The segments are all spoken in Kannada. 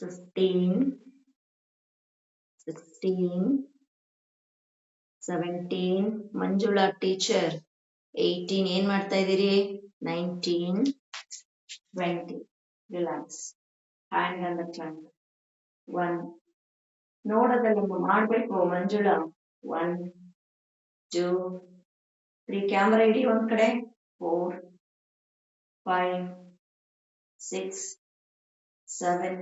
15, 16, 17, ಮಂಜುಳಾ ಟೀಚರ್ 18, ಏನ್ ಮಾಡ್ತಾ ಇದ್ದೀರಿ? 19, 20, relax, hand on the trunk. 1, ನೋಡೋದಲ್ಲ ಮಾಡ್ಬೇಕು ಮಂಜುಳಾ. 1, 2, 3, ಕ್ಯಾಮರಾ ಇಡಿ ಒಂದ್ ಕಡೆ. 4, 5, 6, 7,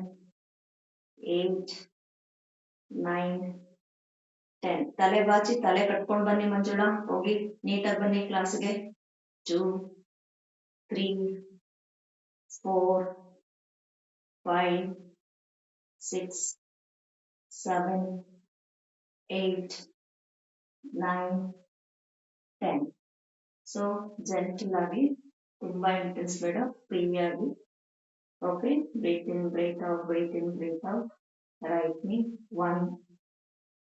8, 9, 10. ತಲೆ ಬಾಚಿ ತಲೆ ಕಟ್ಕೊಂಡ್ ಬನ್ನಿ ಮಂಜುಳಾ, ಹೋಗಿ ನೀಟಾಗಿ ಬನ್ನಿ ಕ್ಲಾಸ್ಗೆ. 2, 3, 4, 5, 6, 7, 8, 9, 10. ಸೊ ಜೆಂಟಲ್ ಆಗಿ, ತುಂಬಾ ಇಂಟೆನ್ಸ್ ಬೇಡ, ಫ್ರೀ ಆಗಿ. ಓಕೆ, ಬ್ರೀತ್ ಇನ್, ಬ್ರೀತ್ ಔಟ್, ಬ್ರೀತ್ ಇನ್, ಬ್ರೀತ್ ಔಟ್. Right me. 1,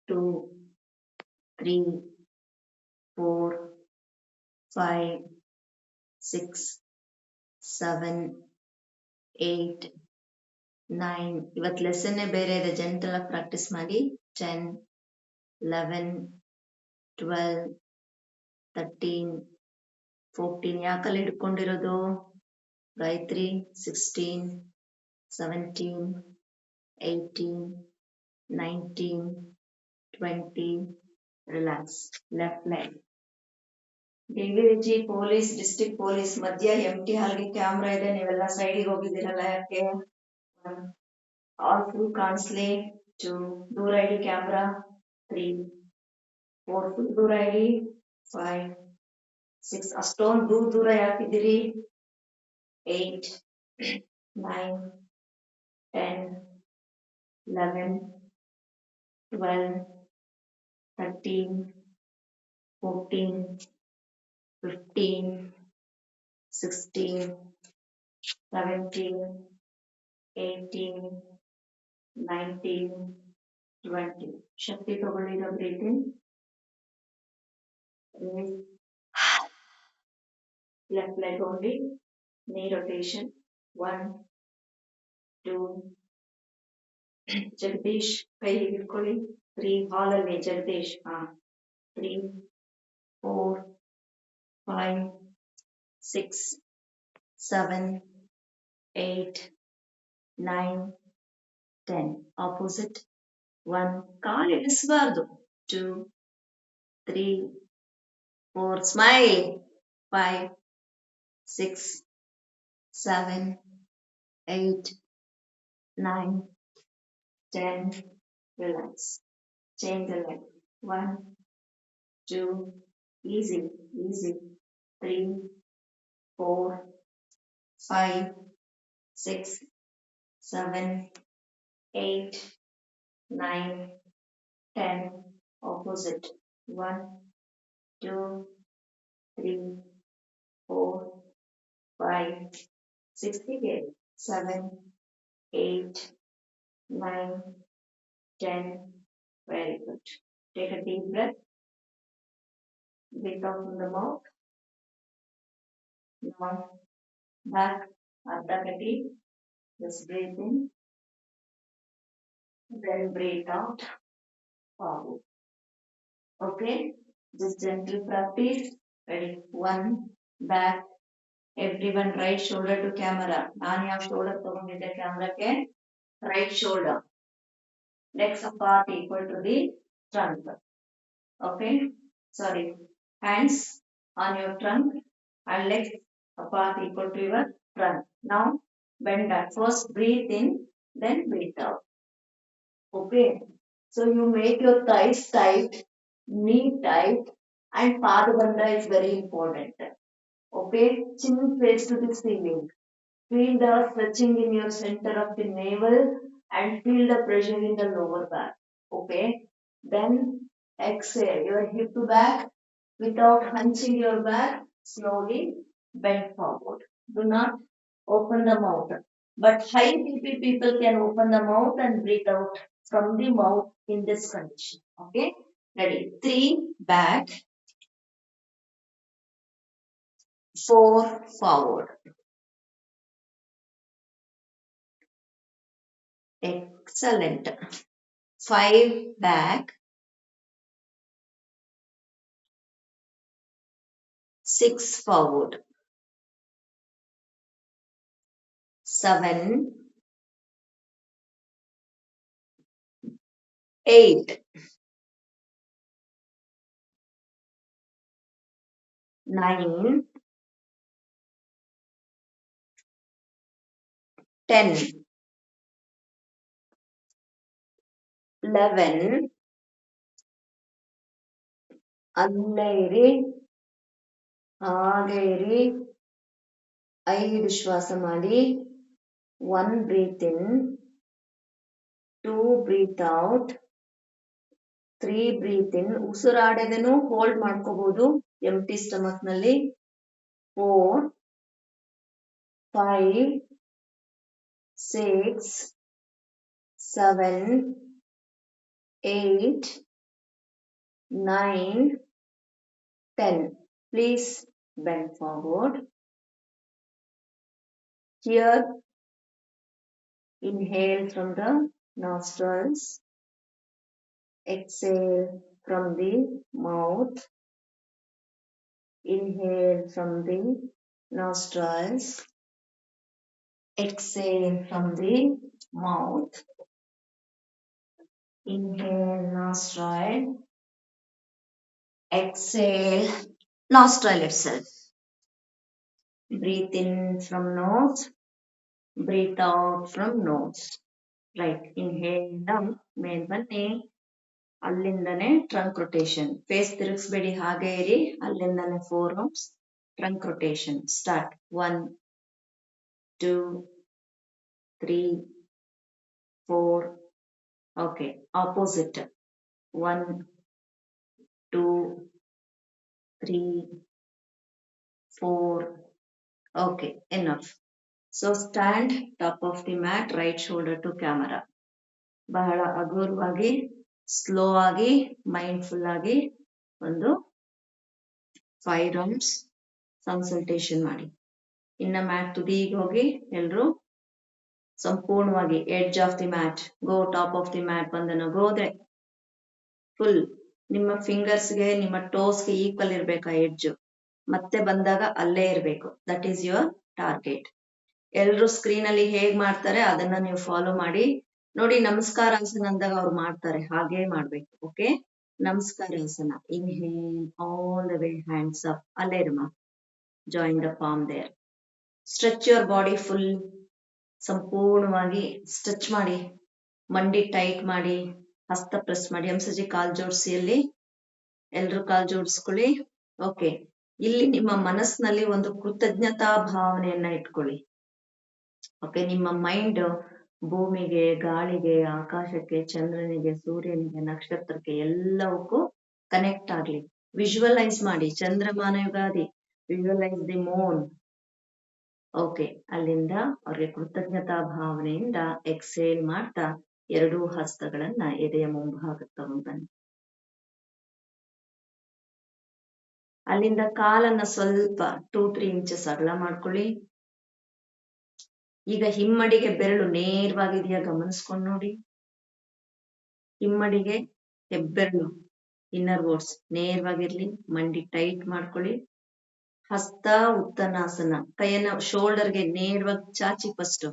2, 3, 4, 5, 6, 7, 8, 9. ಇವತ್ತು ಲೆಸನ್ನೇ ಬೇರೆ ಇದೆ, ಜೆಂಟಲ್ ಆಗಿ ಪ್ರಾಕ್ಟೀಸ್ ಮಾಡಿ. 10, 11, 12, 13, 14. ಯಾಕಲ್ಲಿ ಹಿಡ್ಕೊಂಡಿರೋದು Gayathri? 16, 17, 18, 19, 20. Relax. Left leg. DVG police, district police ಮಧ್ಯ ಎಂಟಿ ಹಾಲ್ಗೆ ಕ್ಯಾಮ್ರಾ ಇದೆ, ನೀವೆಲ್ಲ ಸೈಡಿಗೆ ಹೋಗಿದ್ದೀರಲ್ಲ ಯಾಕೆ? All full ಕಾಣಿಸ್ಲಿ. 2, ದೂರ ಇಡಿ ಕ್ಯಾಮ್ರಾ. 3, 4, ಫುಲ್ ದೂರ ಇಡಿ. 5, 6, ಅಷ್ಟೊಂದು ದೂರ ದೂರ ಯಾಕಿದ್ದೀರಿ? 8, 9, 10, 11, 12, 13, 14, 15, 16, 17, 18, 19, 20. ಶಕ್ತಿ ತಗೊಳ್ಳಿದ ಬ್ರೀತ್ ಇನ್. Left leg only. Knee rotation. 1, 2. Jagadish ಕೈ ಹಿಡ್ಕೊಳ್ಳಿ. 3, ಹಾಲಲ್ಲಿ Jagadish. 3, 4, 5, 6, 7, 8, 9, 10. Opposite. 1, call ಇಳಿಸಬಾರ್ದು. 2, 3, 4, smile. 5, 6, 7, 8, 9, 10. Relax. Change the leg. 1, 2, easy, easy. 3, 4, 5, 6, 7, 8, 9, 10. Opposite. 1, 2, 3, 4, 5, 6, 7, 8, 9, 10. Very good. Take a deep breath. Breathe out from the mouth. Now back, Ardha Kati. Just breathe in. Then breathe out. Forward. Okay? Just gentle practice. Ready? 1, back. Everyone right shoulder to camera. ನಾನು ಯಾವ shoulder ತಗೊಂಡಿದ್ದೆ ಕ್ಯಾಮ್ರಾಕ್ಕೆ? Right shoulder. Legs apart equal to the trunk. Okay? Sorry. Hands on your trunk and legs apart equal to your trunk. Now bend back. First breathe in, then breathe out. Okay? So you make your thighs tight, knee tight, and padabandha is very important. Okay? Chin face to the ceiling. Feel the stretching in your center of the navel and feel the pressure in the lower back. Okay? Then exhale your hip to back without hunching your back. Slowly bend forward. Do not open the mouth. But high BP people can open the mouth and breathe out from the mouth in this condition. Okay? Ready? 3, back. 4, forward. Excellent. 5 back, 6 forward, 7, 8, 9, 10, 11, ಅಲ್ಲೇ ಇರಿ, ಹಾಗೆ ಇರಿ, 5 ಶ್ವಾಸ ಮಾಡಿ. 1 breathe in, 2 breathe out, 3 breathe in. ಉಸಿರಾಡೋದನ್ನು hold ಮಾಡ್ಕೋಬಹುದು ಎಂಟಿ ಸ್ಟಮಕ್ ನಲ್ಲಿ. 4, 5, 6, 7, 8, 9, 10. Please bend forward. Here, inhale from the nostrils, exhale from the mouth. Inhale from the nostrils, exhale from the mouth. Inhale nostril, exhale nostril itself. Breathe in from nose, breathe out from nose. Right. Inhale down, ಮೇಲ್ ಬನ್ನಿ, ಅಲ್ಲಿಂದನೇ ಟ್ರಂಕ್ ರೊಟೇಷನ್. ಫೇಸ್ ತಿರುಗಿಸ್ಬೇಡಿ, ಹಾಗೆ ಇರಿ, ಅಲ್ಲಿಂದನೇ 4 rounds trunk rotation. Start. 1, 2, 3, 4. Okay, opposite. 1, 2, 3, 4. Okay, enough. So stand top of the mat, right shoulder to camera. ಬಹಳ ಹಗುರವಾಗಿ, ಸ್ಲೋ ಆಗಿ, ಮೈಂಡ್ಫುಲ್ ಆಗಿ ಒಂದು 5 rounds ಕನ್ಸಲ್ಟೇಷನ್ ಮಾಡಿ. ಇನ್ನ ಮ್ಯಾಟ್ ತುದಿಗೆ ಹೋಗಿ ಎಲ್ರು ಸಂಪೂರ್ಣವಾಗಿ edge of the mat, go top of the mat. ಬಂದನ ಹೋದ್ರೆ ಫುಲ್ ನಿಮ್ಮ ಫಿಂಗರ್ಸ್ಗೆ, ನಿಮ್ಮ ಟೋಸ್ಗೆ ಈಕ್ವಲ್ ಇರ್ಬೇಕಾ ಎಡ್ಜ್. ಮತ್ತೆ ಬಂದಾಗ ಅಲ್ಲೇ ಇರ್ಬೇಕು. That is your target. ಎಲ್ರು ಸ್ಕ್ರೀನ್ ಅಲ್ಲಿ ಹೇಗ್ ಮಾಡ್ತಾರೆ ಅದನ್ನ ನೀವು ಫಾಲೋ ಮಾಡಿ. ನೋಡಿ, ನಮಸ್ಕಾರಾಸನ ಅಂದಾಗ ಅವ್ರು ಮಾಡ್ತಾರೆ, ಹಾಗೇ ಮಾಡ್ಬೇಕು. ಓಕೆ, ನಮಸ್ಕಾರಾಸನ. Inhale all the way, hands up. ಅಲ್ಲೇ ಇರಮ್ಮ, join the palm there. Stretch your body full. ಸಂಪೂರ್ಣವಾಗಿ ಸ್ಟ್ರೆಚ್ ಮಾಡಿ, ಮಂಡಿ ಟೈಟ್ ಮಾಡಿ, ಹಸ್ತ ಪ್ರೆಸ್ ಮಾಡಿ. ಹಂಸಜಿ ಕಾಲ್ ಜೋಡಿಸಿ. ಅಲ್ಲಿ ಎಲ್ರು ಕಾಲ್ ಜೋಡಿಸ್ಕೊಳ್ಳಿ. ಓಕೆ, ಇಲ್ಲಿ ನಿಮ್ಮ ಮನಸ್ಸಿನಲ್ಲಿ ಒಂದು ಕೃತಜ್ಞತಾ ಭಾವನೆಯನ್ನ ಇಟ್ಕೊಳ್ಳಿ. ಓಕೆ, ನಿಮ್ಮ ಮೈಂಡ್ ಭೂಮಿಗೆ, ಗಾಳಿಗೆ, ಆಕಾಶಕ್ಕೆ, ಚಂದ್ರನಿಗೆ, ಸೂರ್ಯನಿಗೆ, ನಕ್ಷತ್ರಕ್ಕೆ ಎಲ್ಲವಕ್ಕೂ ಕನೆಕ್ಟ್ ಆಗ್ಲಿ. ವಿಜುವಲೈಸ್ ಮಾಡಿ. Chandramana Ugadi, visualize the moon. Okay, ಅಲ್ಲಿಂದ ಅವ್ರಿಗೆ ಕೃತಜ್ಞತಾ ಭಾವನೆಯಿಂದ ಎಕ್ಸೇಲ್ ಮಾಡ್ತಾ 2 ಹಸ್ತಗಳನ್ನ ಎದೆಯ ಮುಂಭಾಗಕ್ಕೆ ತಗೊಂಡ್ ಬನ್ನಿ. ಅಲ್ಲಿಂದ ಕಾಲನ್ನ ಸ್ವಲ್ಪ 2-3 ಇಂಚಸ್ ಅಗಲ ಮಾಡ್ಕೊಳ್ಳಿ. ಈಗ ಹಿಮ್ಮಡಿಗೆ ಬೆರಳು ನೇರವಾಗಿದೆಯಾ ಗಮನಿಸ್ಕೊಂಡು ನೋಡಿ. ಹಿಮ್ಮಡಿಗೆ ಹೆಬ್ಬೆರಳು, ಇನ್ನರ್ ವರ್ಡ್ಸ್ ನೇರವಾಗಿರ್ಲಿ. ಮಂಡಿ ಟೈಟ್ ಮಾಡ್ಕೊಳ್ಳಿ. ಹಸ್ತ ಉತ್ತನಾಸನ. ಕೈಯನ್ನ ಶೋಲ್ಡರ್ಗೆ ನೇರವಾಗಿ ಚಾಚಿ ಫಸ್ಟ್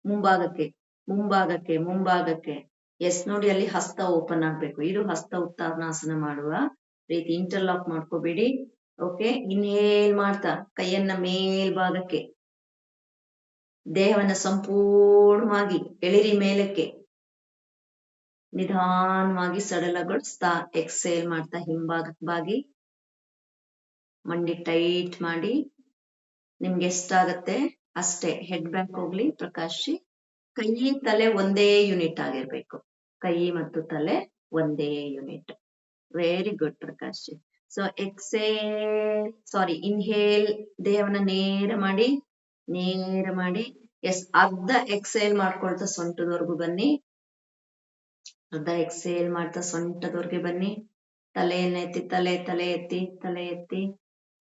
ಮುಂಭಾಗಕ್ಕೆ, ಮುಂಭಾಗಕ್ಕೆ, ಮುಂಭಾಗಕ್ಕೆ. ಎಸ್, ನೋಡಿ, ಅಲ್ಲಿ ಹಸ್ತ ಓಪನ್ ಆಗ್ಬೇಕು. ಇದು ಹಸ್ತ ಉತ್ತನಾಸನ ಮಾಡುವ ರೀತಿ. ಇಂಟರ್ಲಾಕ್ ಮಾಡ್ಕೋಬೇಡಿ. ಓಕೆ, ಇನ್ಹೇಲ್ ಮಾಡ್ತಾ ಕೈಯನ್ನ ಮೇಲ್ಭಾಗಕ್ಕೆ, ದೇಹವನ್ನ ಸಂಪೂರ್ಣವಾಗಿ ಎಳಿರಿ ಮೇಲಕ್ಕೆ. ನಿಧಾನವಾಗಿ ಸಡಲಗೊಳಿಸ್ತಾ ಎಕ್ಸೇಲ್ ಮಾಡ್ತಾ ಹಿಂಭಾಗಕ್ಕೆ ಬಾಗಿ, ಮಂಡಿ ಟೈಟ್ ಮಾಡಿ. ನಿಮ್ಗೆ ಎಷ್ಟಾಗತ್ತೆ ಅಷ್ಟೇ ಹೆಡ್ ಬ್ಯಾಕ್ ಹೋಗ್ಲಿ. ಪ್ರಕಾಶ್ ಜಿ, ಕೈ ತಲೆ ಒಂದೇ ಯೂನಿಟ್ ಆಗಿರ್ಬೇಕು. ಕೈ ಮತ್ತು ತಲೆ ಒಂದೇ unit. Very good Prakash G. So inhale, ದೇಹವನ್ನ ನೇರ ಮಾಡಿ, ನೇರ ಮಾಡಿ. ಎಸ್, ಅರ್ಧ ಎಕ್ಸೇಲ್ ಮಾಡ್ಕೊಳ್ತಾ ಸೊಂಟದವರೆಗೂ ಬನ್ನಿ. ಅರ್ಧ ಎಕ್ಸೇಲ್ ಮಾಡ್ತಾ ಸೊಂಟದವರೆಗೆ ಬನ್ನಿ. ತಲೆಯನ್ನ ಎತ್ತಿ, ತಲೆ ಎತ್ತಿ, ತಲೆ ಎತ್ತಿ.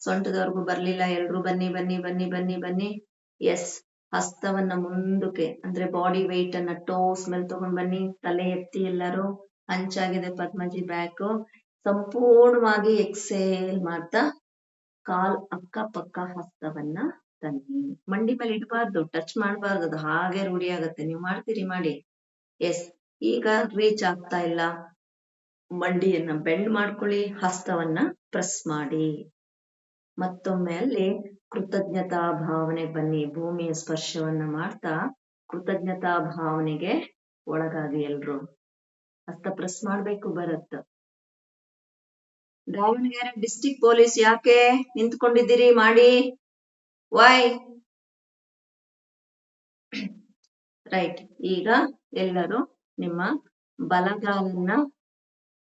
ಸೊಂಟದವರೆಗೂ ಬರ್ಲಿಲ್ಲ ಎಲ್ರು ಬನ್ನಿ, ಬನ್ನಿ, ಬನ್ನಿ, ಬನ್ನಿ, ಬನ್ನಿ. ಎಸ್, ಹಸ್ತವನ್ನ ಮುಂದಕ್ಕೆ ಅಂದ್ರೆ ಬಾಡಿ ವೆಯ್ಟ್ ಅನ್ನ ಟೋಸ್ ಮೇಲೆ ತಗೊಂಡ್ ಬನ್ನಿ. ತಲೆ ಎತ್ತಿ ಎಲ್ಲರೂ. ಹಂಚಾಗಿದೆ ಪದ್ಮಜಿ ಬ್ಯಾಕ್. ಸಂಪೂರ್ಣವಾಗಿ ಎಕ್ಸೇಲ್ ಮಾಡ್ತಾ ಕಾಲ್ ಅಕ್ಕ ಪಕ್ಕ ಹಸ್ತವನ್ನ ತನ್ನಿ. ಮಂಡಿ ಮೇಲೆ ಇಡಬಾರ್ದು, ಟಚ್ ಮಾಡಬಾರ್ದು, ಅದು ಹಾಗೆ ರೂಢಿ ಆಗತ್ತೆ. ನೀವು ಮಾಡ್ತೀರಿ ಮಾಡಿ. ಎಸ್. ಈಗ ರೀಚ್ ಆಗ್ತಾ ಇಲ್ಲ. ಮಂಡಿಯನ್ನ ಬೆಂಡ್ ಮಾಡ್ಕೊಳ್ಳಿ, ಹಸ್ತವನ್ನ ಪ್ರೆಸ್ ಮಾಡಿ. ಮತ್ತೊಮ್ಮೆ ಅಲ್ಲಿ ಕೃತಜ್ಞತಾ ಭಾವನೆ ಬನ್ನಿ. ಭೂಮಿಯ ಸ್ಪರ್ಶವನ್ನ ಮಾಡ್ತಾ ಕೃತಜ್ಞತಾ ಭಾವನೆಗೆ ಒಳಗಾಗಿ ಎಲ್ರು. ಹಸ್ತ ಪ್ರೆಸ್ ಮಾಡ್ಬೇಕು ಭರತ್. ದಾವಣಗೆರೆ ಡಿಸ್ಟಿಕ್ ಪೊಲೀಸ್ ಯಾಕೆ ನಿಂತ್ಕೊಂಡಿದ್ದೀರಿ? ಮಾಡಿ. ವೈ? ರೈಟ್. ಈಗ ಎಲ್ಲರೂ ನಿಮ್ಮ ಬಲಗಾಲನ್ನ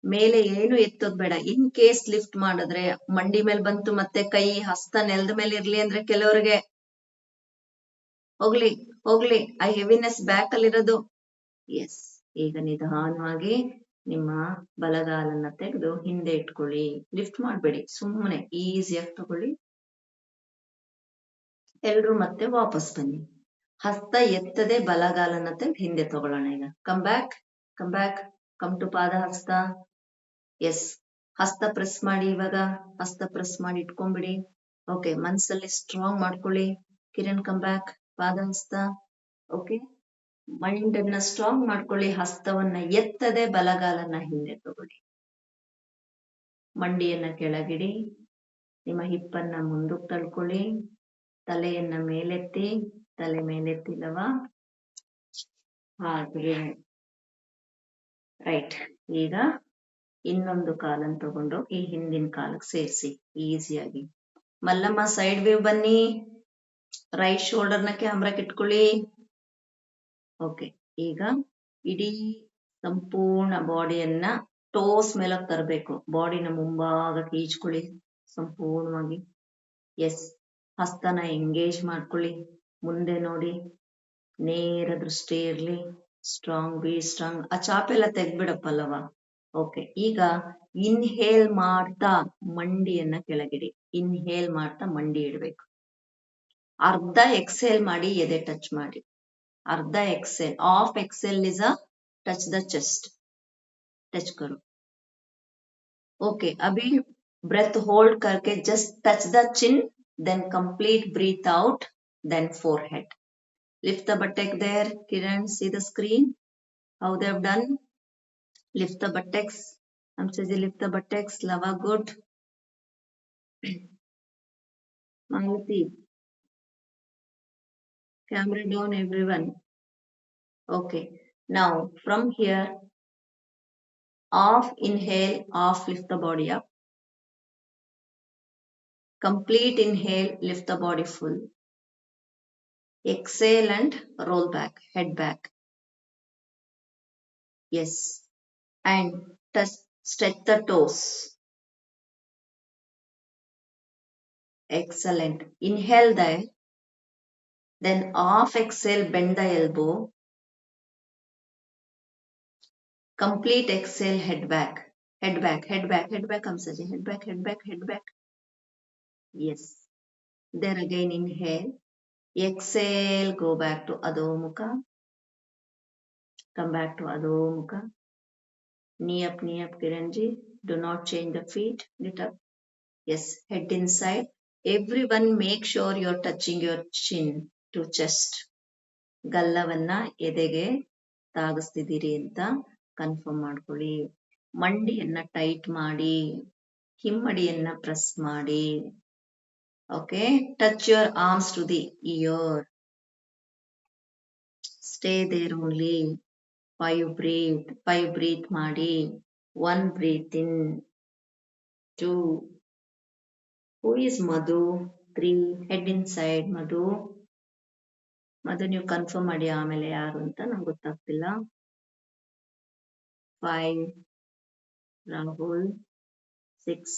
ಮೇಲೆ ಏನು ಎತ್ತೋದ್ ಬೇಡ. ಇನ್ ಕೇಸ್ ಲಿಫ್ಟ್ ಮಾಡಿದ್ರೆ ಮಂಡಿ ಮೇಲೆ ಬಂತು, ಮತ್ತೆ ಕೈ ಹಸ್ತ ನೆಲದ ಮೇಲೆ ಇರ್ಲಿ ಅಂದ್ರೆ ಕೆಲವರಿಗೆ ಹೋಗ್ಲಿ ಹೋಗ್ಲಿ, ಆ ಹೆವಿನೆಸ್ ಬ್ಯಾಕ್ ಅಲ್ಲಿರೋದು. ಎಸ್. ಈಗ ನಿಧಾನವಾಗಿ ನಿಮ್ಮ ಬಲಗಾಲನ್ನ ತೆಗೆದು ಹಿಂದೆ ಇಟ್ಕೊಳ್ಳಿ. ಲಿಫ್ಟ್ ಮಾಡ್ಬೇಡಿ, ಸುಮ್ಮನೆ ಈಸಿಯಾಗಿ ತಗೊಳ್ಳಿ. ಎಲ್ರು ಮತ್ತೆ ವಾಪಸ್ ಬನ್ನಿ. ಹಸ್ತ ಎತ್ತದೆ ಬಲಗಾಲನ್ನ ತೆಗೆದು ಹಿಂದೆ ತಗೊಳ್ಳೋಣ. ಈಗ come back, come back, come to ಪಾದ ಹಸ್ತ. ಎಸ್. ಹಸ್ತ ಪ್ರೆಸ್ ಮಾಡಿ. ಇವಾಗ ಹಸ್ತ ಪ್ರೆಸ್ ಮಾಡಿ ಇಟ್ಕೊಂಡ್ಬಿಡಿ. ಓಕೆ. ಮನ್ಸಲ್ಲಿ ಸ್ಟ್ರಾಂಗ್ ಮಾಡ್ಕೊಳ್ಳಿ. Kiran come back. ಪಾದ ಹಸ್ತ. ಓಕೆ. ಮೈಂಡ್ ಅನ್ನ ಸ್ಟ್ರಾಂಗ್ ಮಾಡ್ಕೊಳ್ಳಿ. ಹಸ್ತವನ್ನ ಎತ್ತದೆ ಬಲಗಾಲನ್ನ ಹಿಂದೆ ತಗೊಳ್ಳಿ. ಮಂಡಿಯನ್ನ ಕೆಳಗಿಡಿ. ನಿಮ್ಮ ಹಿಪ್ಪನ್ನ ಮುಂದಕ್ಕೆ ತಳ್ಕೊಳ್ಳಿ. ತಲೆಯನ್ನ ಮೇಲೆತ್ತಿ. ತಲೆ ಮೇಲೆತ್ತಿಲ್ಲವ ಹಾಗೆ. ರೈಟ್. ಈಗ ಇನ್ನೊಂದು ಕಾಲನ್ನು ತಗೊಂಡು ಈ ಹಿಂದಿನ ಕಾಲಕ್ಕೆ ಸೇರಿಸಿ ಈಸಿಯಾಗಿ. ಮಲ್ಲಮ್ಮ ಸೈಡ್ ವ್ಯೂ ಬನ್ನಿ. ರೈಟ್ ಶೋಲ್ಡರ್ನ ಕ್ಯಾಮ್ರಾಕ್ಕೆ ಇಟ್ಕೊಳ್ಳಿ. ಓಕೆ. ಈಗ ಇಡೀ ಸಂಪೂರ್ಣ ಬಾಡಿಯನ್ನ ಟೋಸ್ ಮೇಲಕ್ಕೆ ತರಬೇಕು. ಬಾಡಿನ ಮುಂಭಾಗಕ್ಕೆ ಈಜ್ಕೊಳ್ಳಿ ಸಂಪೂರ್ಣವಾಗಿ. ಎಸ್. ಹಸ್ತನ ಎಂಗೇಜ್ ಮಾಡ್ಕೊಳ್ಳಿ. ಮುಂದೆ ನೋಡಿ. ನೇರ ದೃಷ್ಟಿ ಇರ್ಲಿ. ಸ್ಟ್ರಾಂಗ್. Be strong. ಆ ಚಾಪೆಲ್ಲ ತೆಗ್ದ್ಬಿಡಪ್ಪಲ್ಲವ. ಓಕೆ. ಈಗ ಇನ್ಹೇಲ್ ಮಾಡ್ತಾ ಮಂಡಿಯನ್ನ ಕೆಳಗಿಡಿ. ಇನ್ಹೇಲ್ ಮಾಡ್ತಾ ಮಂಡಿ ಇಡ್ಬೇಕು. ಅರ್ಧ ಎಕ್ಸೇಲ್ ಮಾಡಿ ಎದೆ ಟಚ್ ಮಾಡಿ. ಅರ್ಧ exhale. Of exhale is a touch the chest. Touch करो. ओके. अभी breath hold करके just touch the chin, then complete breathe out, then forehead. Lift the buttock there. Kiran, see the screen how they have done. Lift the buttocks. Amsaji, lift the buttocks. Lava, good. Malati, camera down everyone. Okay. Now from here, off inhale, off, lift the body up. Complete inhale, lift the body full. Exhale and roll back, head back. Yes. And touch, stretch the toes. Excellent. Inhale there. Then off exhale, bend the elbow. Complete exhale, head back. Head back, head back, head back. Amsaji, head back, head back, head back. Yes. There again inhale. Exhale, go back to Adho Mukha. Come back to Adho Mukha. Knee up, Kiranji. Do not change the feet. Get up. Yes, head inside. Everyone make sure you're touching your chin to chest. ಗಲ್ಲವನ್ನ ಎದೆಗೆ ತಾಗಿಸ್ತಿದ್ದೀರಿ ಅಂತ ಕನ್ಫರ್ಮ್ ಮಾಡ್ಕೊಳ್ಳಿ. ಮಂಡಿಯನ್ನ ಟೈಟ್ ಮಾಡಿ. ಹಿಮ್ಮಡಿಯನ್ನ ಪ್ರೆಸ್ ಮಾಡಿ. Okay. Touch your arms to the ear. Stay there only. 5 breathe. 5 breathe ಮಾಡಿ. 1 breathe in. 2. Who is Madhu? 3. Head inside. Madhu. ಮದು ನೀವು ಕನ್ಫರ್ಮ್ ಮಾಡಿ ಆಮೇಲೆ ಯಾರು ಅಂತ ನಂಗೆ ಗೊತ್ತಾಗ್ತಿಲ್ಲ. 5. ರಾಹುಲ್. 6.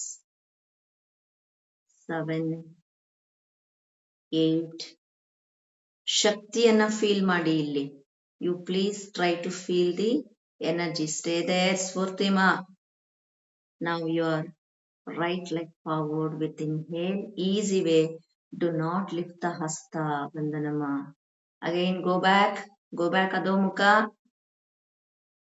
7. 8. ಶಕ್ತಿಯನ್ನ ಫೀಲ್ ಮಾಡಿ ಇಲ್ಲಿ. You please try to feel the energy. Stay there. ಸ್ಫೂರ್ತಿಮಾ. Now your right leg forward with inhale. Easy way. Do not lift the hasta. Vandanama. Again, go back Adhomukha.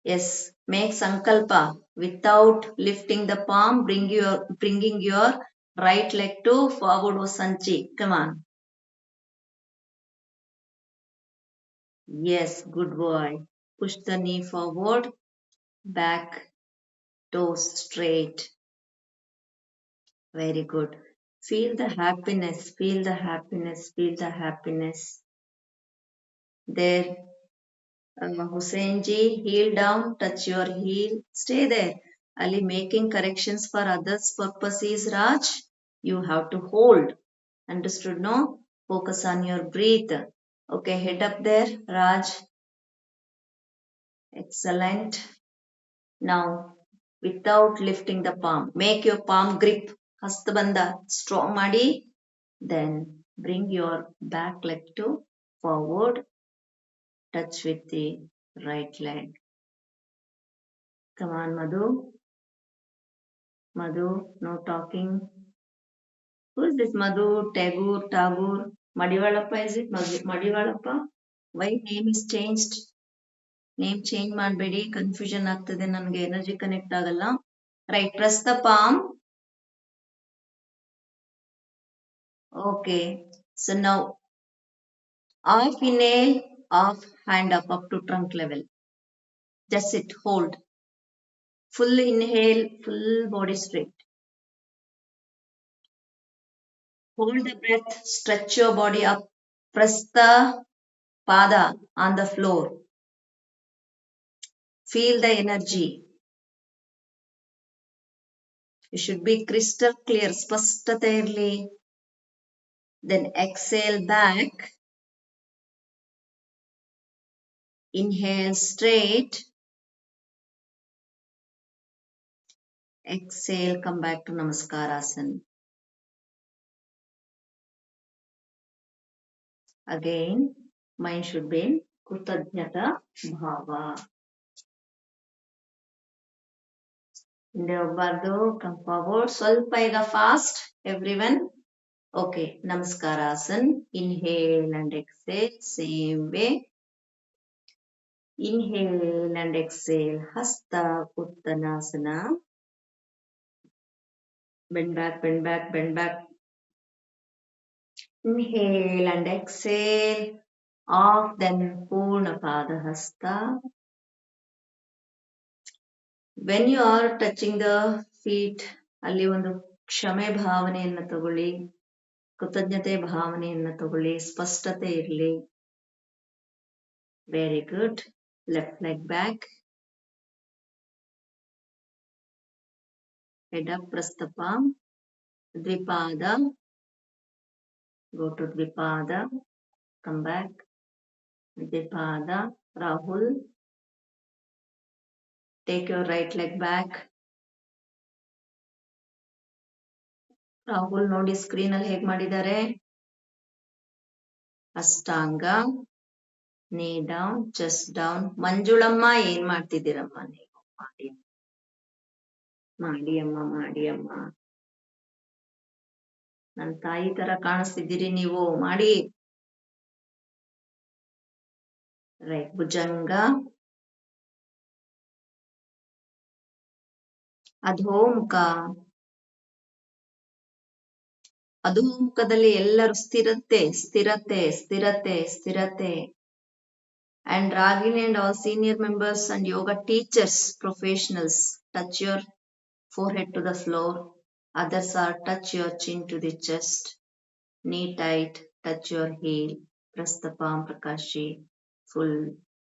Yes, make sankalpa without lifting the palm, bringing your right leg to forward Vasanchi. Come on. Yes, good boy. Push the knee forward, back, toes straight. Very good. Feel the happiness, feel the happiness, feel the happiness. There, Hussein ji, heel down, touch your heel, stay there. Ali making corrections for others' purposes, Raj. You have to hold. Understood, no? Focus on your breath. Okay, head up there, Raj. Excellent. Now, without lifting the palm, make your palm grip. Hastabandha, strong ಮಾಡಿ. Then bring your back leg to forward. Touch with the right leg. Come on, Madhu. Madhu, no talking. Who is this Madhu? Tagore? Madivalappa, is it? Madivalappa? Why name is changed? Name change ಮಾಡಬೇಡಿ, ಕನ್ಫ್ಯೂಷನ್ ಆಗ್ತದೆ, ನನಗೆ ಎನರ್ಜಿ ಕನೆಕ್ಟ್ ಆಗಲ್ಲ. Right, press the palm. Okay, so now half inhale, half hand up to trunk level. That's it, hold. Full inhale, full body straight. Hold the breath, stretch your body up, press the pada on the floor. Feel the energy. You should be crystal clear, ಸ್ಪಷ್ಟತೆ ಇರಲಿ. Then exhale back. Inhale straight. Exhale, come back to Namaskarasana. Again, mind should be in Kritanyata Bhava. Hinde hogbārdu, come forward. Swalpa iga fast, everyone. Okay, Namaskarasana. Inhale and exhale, same way. Inhale and exhale, Hasta Uttanasana. Bend back, bend back, bend back. Inhale and exhale, off, then Purna Pada Hasta. When you are touching the feet, ಅಲ್ಲಿ ಒಂದು ಕ್ಷಮೆ ಭಾವನೆಯನ್ನು ತಗೊಳ್ಳಿ, ಕೃತಜ್ಞತೆ ಭಾವನೆಯನ್ನು ತಗೊಳ್ಳಿ, ಸ್ಪಷ್ಟತೆ ಇರಲಿ. Very good. Left leg back. Head up, press the palm. ದ್ವಿಪಾದ. Go to Dvipada. Come back. Dvipada. Rahul. Take your right leg back. Rahul ನೋಡಿ ಸ್ಕ್ರೀನ್ ಅಲ್ಲಿ ಹೇಗ್ ಮಾಡಿದ್ದಾರೆ. ಅಷ್ಟಾಂಗ, ನೀ ಡೌನ್, ಚೆಸ್ಟ್ ಡೌನ್. ಮಂಜುಳಮ್ಮ, ಏನ್ ಮಾಡ್ತಿದ್ದೀರಮ್ಮ ನೀವು? ಮಾಡಿ ಅಮ್ಮ. ನನ್ನ ತಾಯಿ ತರ ಕಾಣಿಸ್ತಿದ್ದೀರಿ ನೀವು, ಮಾಡಿ. ರೈಟ್, ಭುಜಂಗ. ಅಧೋಮುಖ. ಅಧೋಮುಖದಲ್ಲಿ ಎಲ್ಲರೂ ಸ್ಥಿರತೆ. And Ragini and all senior members and yoga teachers, professionals, touch your forehead to the floor. Others are touch your chin to the chest. Knee tight, touch your heel. Press the palm, Prakashi. Full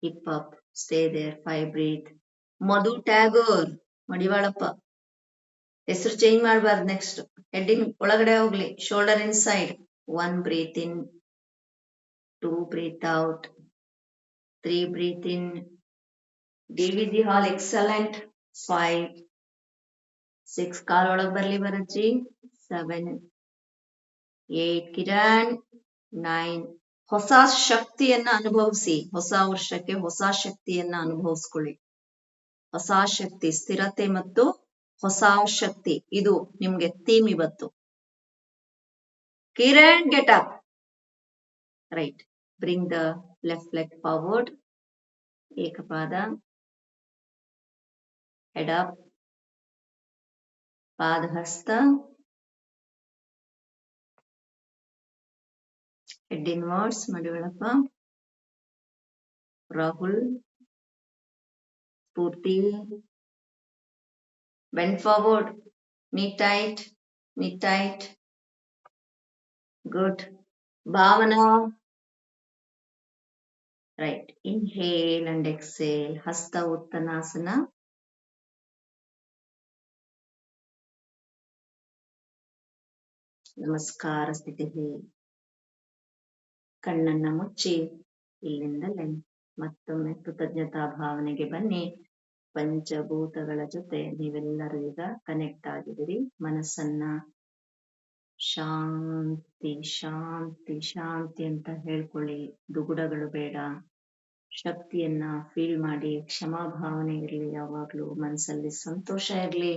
hip up. Stay there. 5 breathe. Madhu Tagore. Madivalappa. ಹೆಸರು ಚೇಂಜ್ ಮಾಡಬಾರ್ದು. ನೆಕ್ಸ್ಟ್ ಹೆಡ್ಡಿಂಗ್ ಒಳಗಡೆ ಹೋಗ್ಲಿ. Shoulder inside. 1 breathe in. 2 breathe out. 3 breathe in. DVG hall excellent. 5. 6 ಕಾಲ್ ಒಳಗ್ ಬರ್ಲಿ ಬರಜ್ಜಿ. 7. 8 ಕಿರಣ್. 9. ಹೊಸ ಶಕ್ತಿಯನ್ನ ಅನುಭವಿಸಿ. ಹೊಸ ವರ್ಷಕ್ಕೆ ಹೊಸ ಶಕ್ತಿಯನ್ನ ಅನುಭವಿಸ್ಕೊಳ್ಳಿ. ಹೊಸ ಶಕ್ತಿ, ಸ್ಥಿರತೆ ಮತ್ತು ಹೊಸ ಶಕ್ತಿ, ಇದು ನಿಮ್ಗೆ ಥೀಮ್ ಇವತ್ತು. Kiran, get up. Right, bring the left leg forward, Ekapada, head up, Padhasta, head inwards, Madivalappa, Rahul, Purti, bend forward, knee tight, good. Bhavana, right, inhale and exhale, Hasta Uttanasana, ನಮಸ್ಕಾರ ಸ್ಥಿತಿಗೆ ಕಣ್ಣನ್ನ ಮುಚ್ಚಿ ಇಲ್ಲಿಂದಲೇ ಮತ್ತೊಮ್ಮೆ ಕೃತಜ್ಞತಾ ಭಾವನೆಗೆ ಬನ್ನಿ. ಪಂಚಭೂತಗಳ ಜೊತೆ ನೀವೆಲ್ಲರೂ ಈಗ ಕನೆಕ್ಟ್ ಆಗಿದ್ದೀರಿ. ಮನಸ್ಸನ್ನ ಶಾಂತಿ ಶಾಂತಿ ಶಾಂತಿ ಅಂತ ಹೇಳ್ಕೊಳ್ಳಿ. ದುಗುಡಗಳು ಬೇಡ. ಶಕ್ತಿಯನ್ನ ಫೀಲ್ ಮಾಡಿ. ಕ್ಷಮಾ ಭಾವನೆ ಇರಲಿ. ಯಾವಾಗ್ಲೂ ಮನಸ್ಸಲ್ಲಿ ಸಂತೋಷ ಇರಲಿ.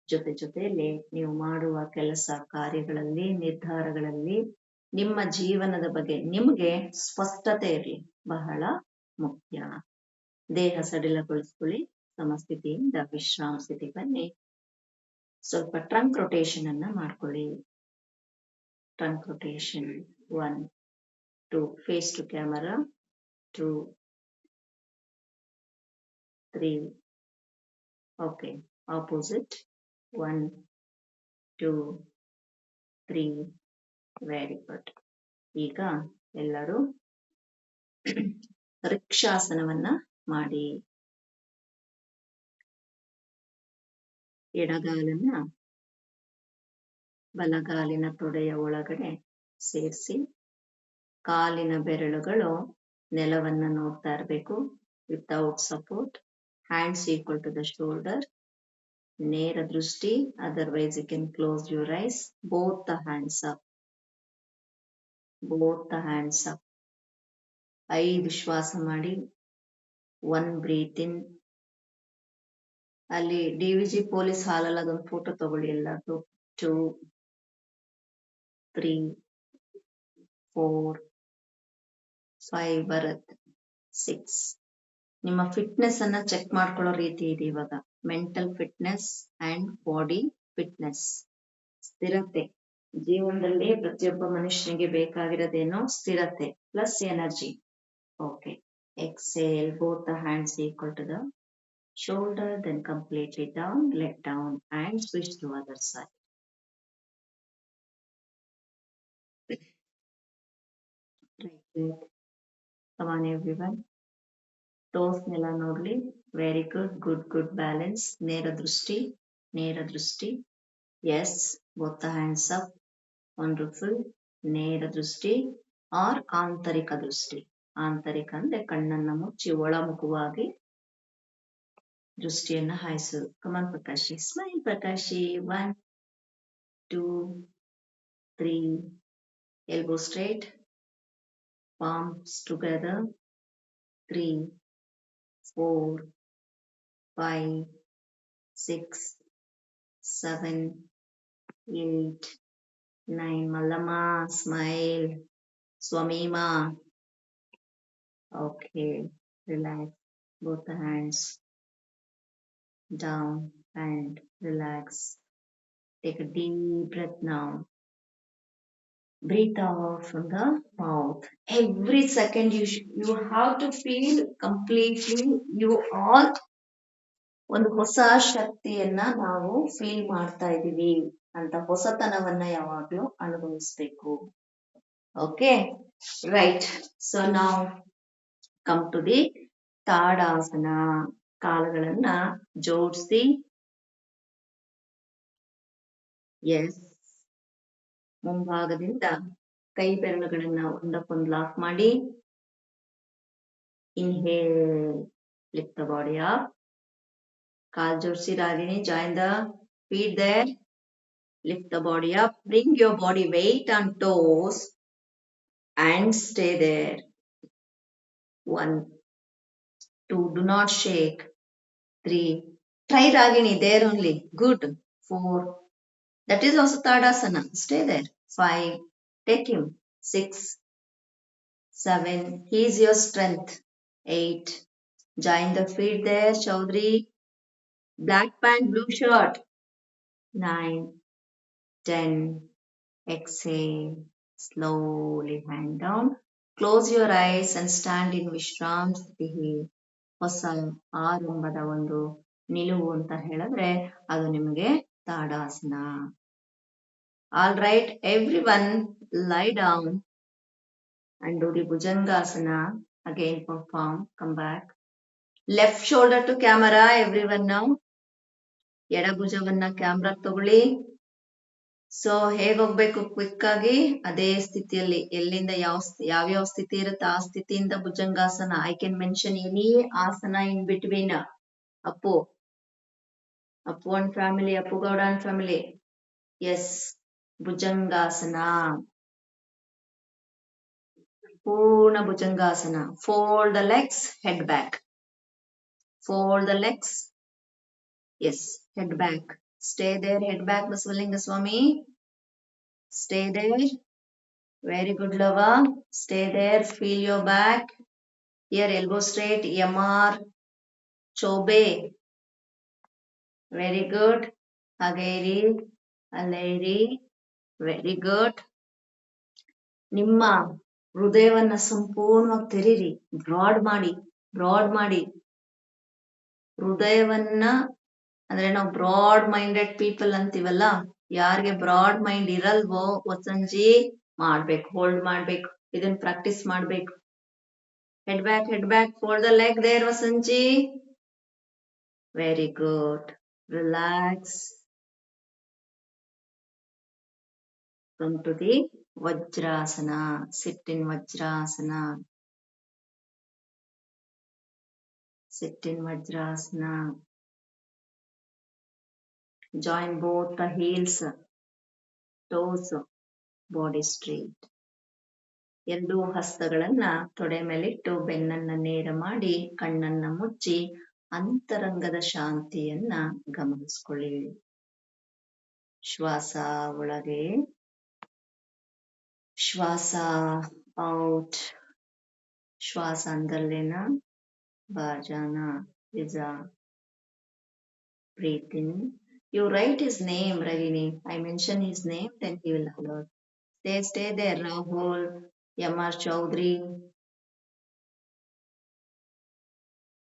ಜೊತೆಯಲ್ಲಿ ನೀವು ಮಾಡುವ ಕೆಲಸ ಕಾರ್ಯಗಳಲ್ಲಿ, ನಿರ್ಧಾರಗಳಲ್ಲಿ ನಿಮ್ಮ ಜೀವನದ ಬಗ್ಗೆ ನಿಮಗೆ ಸ್ಪಷ್ಟತೆ ಇರಲಿ, ಬಹಳ ಮುಖ್ಯ. ದೇಹ ಸಡಿಲಗೊಳಿಸ್ಕೊಳ್ಳಿ. ಸಮಸ್ಥಿತಿಯಿಂದ ವಿಶ್ರಾಮ ಸ್ಥಿತಿ ಬನ್ನಿ. ಸ್ವಲ್ಪ ಟ್ರಂಕ್ ರೊಟೇಷನ್ ಅನ್ನ ಮಾಡ್ಕೊಳ್ಳಿ. Trunk rotation 1 2 face to camera 2 3 okay opposite 1 2 3 very good. ಈಗ ಎಲ್ಲರೂ ವೃಕ್ಷಾಸನವನ್ನ ಮಾಡಿ. ಎಡಗಾಲನ್ನ ಬಲಗಾಲಿನ ತೊಡೆಯ ಒಳಗಡೆ ಸೇರಿಸಿ, ಕಾಲಿನ ಬೆರಳುಗಳು ನೆಲವನ್ನ ನೋಡ್ತಾ ಇರಬೇಕು. Without support, hands equal to the shoulder. ನೇರ ದೃಷ್ಟಿ, otherwise you can close your eyes. Both the hands up, both the hands up. 5 ಶ್ವಾಸ ಮಾಡಿ. 1 ಬ್ರೀತ್ ಇನ್. ಅಲ್ಲಿ ಡಿವಿಜಿ ಪೊಲೀಸ್ ಹಾಲಲ್ಲಿ ಅದೊಂದು ಫೋಟೋ ತಗೊಳ್ಳಿ ಎಲ್ಲಾರ್ದು. 2 3 4 5 ಬರುತ್ತೆ. 6. ನಿಮ್ಮ ಫಿಟ್ನೆಸ್ ಅನ್ನ ಚೆಕ್ ಮಾಡ್ಕೊಳ್ಳೋ ರೀತಿ ಇದೆ ಇವಾಗ. Mental fitness and body fitness. ಸ್ಥಿರತೆ. ಜೀವನದಲ್ಲಿ ಪ್ರತಿಯೊಬ್ಬ ಮನುಷ್ಯನಿಗೆ ಬೇಕಾಗಿರೋದೇನೋ ಸ್ಥಿರತೆ plus energy. Okay. Exhale, both the hands equal to the shoulder, then completely down, leg down, and switch to other side. Right leg. Come on everyone. Toes nela nodli. Very good, good balance. Nera drushti. Yes, both the hands up. Wonderful. Nera drushti or ಆಂತರಿಕ ದೃಷ್ಟಿ. ಆಂತರಿಕ ಅಂದ್ರೆ ಕಣ್ಣನ್ನ ಮುಚ್ಚಿ ಒಳಮುಖವಾಗಿ ದೃಷ್ಟಿಯನ್ನ ಹಾಯಿಸೋದು. ಕಮಾನ್ ಪ್ರಕಾಶಿ, smile ಪ್ರಕಾಶಿ. 1 2 3 elbow straight, palms together. 3 4 5 6 7 8 9. Mallama, smile. Swamima. Okay, relax. Both the hands down and relax. Take a deep breath now. Breathe out from the mouth. Every second you have to feel completely you are ಒಂದು ಹೊಸ ಶಕ್ತಿಯನ್ನ ನಾವು ಫೀಲ್ ಮಾಡ್ತಾ ಇದೀವಿ ಅಂತ ಹೊಸತನವನ್ನ ಯಾವಾಗ್ಲೂ ಅನುಭವಿಸ್ಬೇಕು. Okay, right. ಸೊ ನಾವು ಕಮ್ ಟು ದಿ ತಾಡಾಸನ. ಕಾಲುಗಳನ್ನ ಜೋಡಿಸಿ, ಎಸ್, ಮುಂಭಾಗದಿಂದ ಕೈ ಬೆರಳುಗಳನ್ನ ಒಂದಕ್ಕೊಂದು ಲಾಕ್ ಮಾಡಿ. Inhale, lift the body up. ಕಾಲ್ ಜೋಡಿಸಿ Ragini, join the feet there. Lift the body up. Bring your body weight on toes and stay there. 1 2, do not shake. 3, try Ragini, there only. Good. 4, that is also Tadasana. Stay there. 5, take him. 6, 7. He is your strength. 8. Join the feet there, Chaudhary. Black pant, blue shirt. 9. 10. Exhale. Slowly hand down. Close your eyes and stand in Vishram Sthiti. ಹೊಸ ಆರಂಭದ ಒಂದು ನಿಲುವು ಅಂತ ಹೇಳಿದ್ರೆ ಅದು ನಿಮಗೆ tadasana. All right, everyone lie down and do the Bhujangasana. Again perform. Come back. Left shoulder to camera, everyone now. ಎಡ ಭುಜವನ್ನ ಕ್ಯಾಮ್ರಾ ತಗೊಳ್ಳಿ. ಸೊ ಹೇಗೆ ಹೋಗ್ಬೇಕು ಕ್ವಿಕ್ ಆಗಿ ಅದೇ ಸ್ಥಿತಿಯಲ್ಲಿ ಎಲ್ಲಿಂದ ಯಾವ್ಯಾವ ಸ್ಥಿತಿ ಇರುತ್ತೆ ಆ ಸ್ಥಿತಿಯಿಂದ ಭುಜಂಗಾಸನ. I can mention any asana in between. Appu and family, Appu Gowda and family. Yes, ಭುಜಂಗಾಸನ, ಪೂರ್ಣ ಭುಜಂಗಾಸನ. Fold the legs, head back. Fold the legs. Yes, head back. Stay there, head back, Basavalinga Swami. Stay there. Very good, Lava. Stay there, feel your back. Here, elbow straight, Yamar, Chobe. Very good. Hageri, Aleri. Very good. ನಿಮ್ಮ ಹೃದಯವನ್ನ ಸಂಪೂರ್ಣವಾಗಿ ತೆರೀರಿ, ಬ್ರಾಡ್ ಮಾಡಿ. ಹೃದಯವನ್ನ ಅಂದ್ರೆ ನಾವು ಬ್ರಾಡ್ ಮೈಂಡೆಡ್ ಪೀಪಲ್ ಅಂತೀವಲ್ಲ, ಯಾರಿಗೆ ಬ್ರಾಡ್ ಮೈಂಡ್ ಇರಲ್ವೋ ವಸಂಜಿ ಮಾಡ್ಬೇಕು, ಹೋಲ್ಡ್ ಮಾಡ್ಬೇಕು, ಇದನ್ನ ಪ್ರಾಕ್ಟೀಸ್ ಮಾಡ್ಬೇಕು. Head back, fold the leg there ವಸಂಜಿ. Very good. Relax. Come to the Vajrasana. Sit in Vajrasana. Sit in Vajrasana. Join both the heels, toes, body straight. ಎರಡೂ ಹಸ್ತಗಳನ್ನ ತೊಡೆ ಮೇಲಿಟ್ಟು ಬೆನ್ನನ್ನ ನೇರ ಮಾಡಿ ಕಣ್ಣನ್ನ ಮುಚ್ಚಿ ಅಂತರಂಗದ ಶಾಂತಿಯನ್ನ ಗಮನಿಸ್ಕೊಳ್ಳಿ. ಶ್ವಾಸ ಒಳಗೆ, ಶ್ವಾಸ ಔಟ್. ಶ್ವಾಸ ಅಂದರ್ लेना, बाहर जाना. Liza. Breathe in. You write his name, Ragini. I mention his name, then he will alert. Stay there, Rahul, Yamar Chaudhary.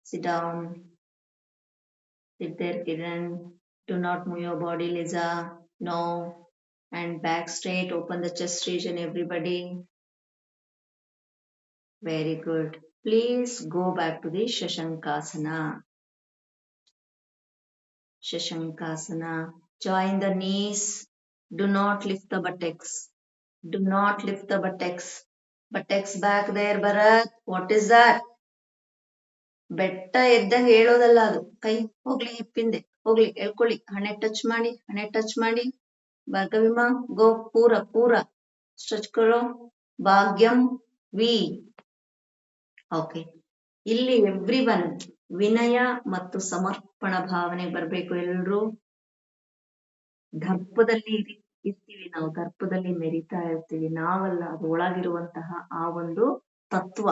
Sit down. Sit there, Kiran. Do not move your body, Liza. No. And back straight. Open the chest region, everybody. Very good. Please go back to the Shashankasana. Shashankasana. Join the knees. Do not lift the buttocks. Buttocks back there, Bharat. What is that? ಬೆಟ್ಟ ಎದ್ದಂಗೆ ಹೇಳೋದಲ್ಲ ಅದು. ಕೈ ಹೋಗ್ಲಿ, ಹಿಪ್ಪಿಂದೆ ಹೋಗ್ಲಿ, ಹೇಳ್ಕೊಳ್ಳಿ. ಹಣೆ ಟಚ್ ಮಾಡಿ. ಭಾರ್ಗವಿಮ, ಗೋ. ಪೂರ ಸ್ಟ್ರೆಚ್ ಕರೋ. ಭಾಗ್ಯಂ ವಿ. ಓಕೆ. ಇಲ್ಲಿ ಎವ್ರಿವನ್ ವಿನಯ ಮತ್ತು ಸಮರ್ಪಣ ಭಾವನೆ ಬರಬೇಕು. ಎಲ್ರು ದರ್ಪದಲ್ಲಿ ಇರ್ತೀವಿ, ನಾವು ದರ್ಪದಲ್ಲಿ ಮೆರಿತಾ ಇರ್ತೀವಿ. ನಾವಲ್ಲ, ಅದು ಒಳಗಿರುವಂತಹ ಆ ಒಂದು ತತ್ವ.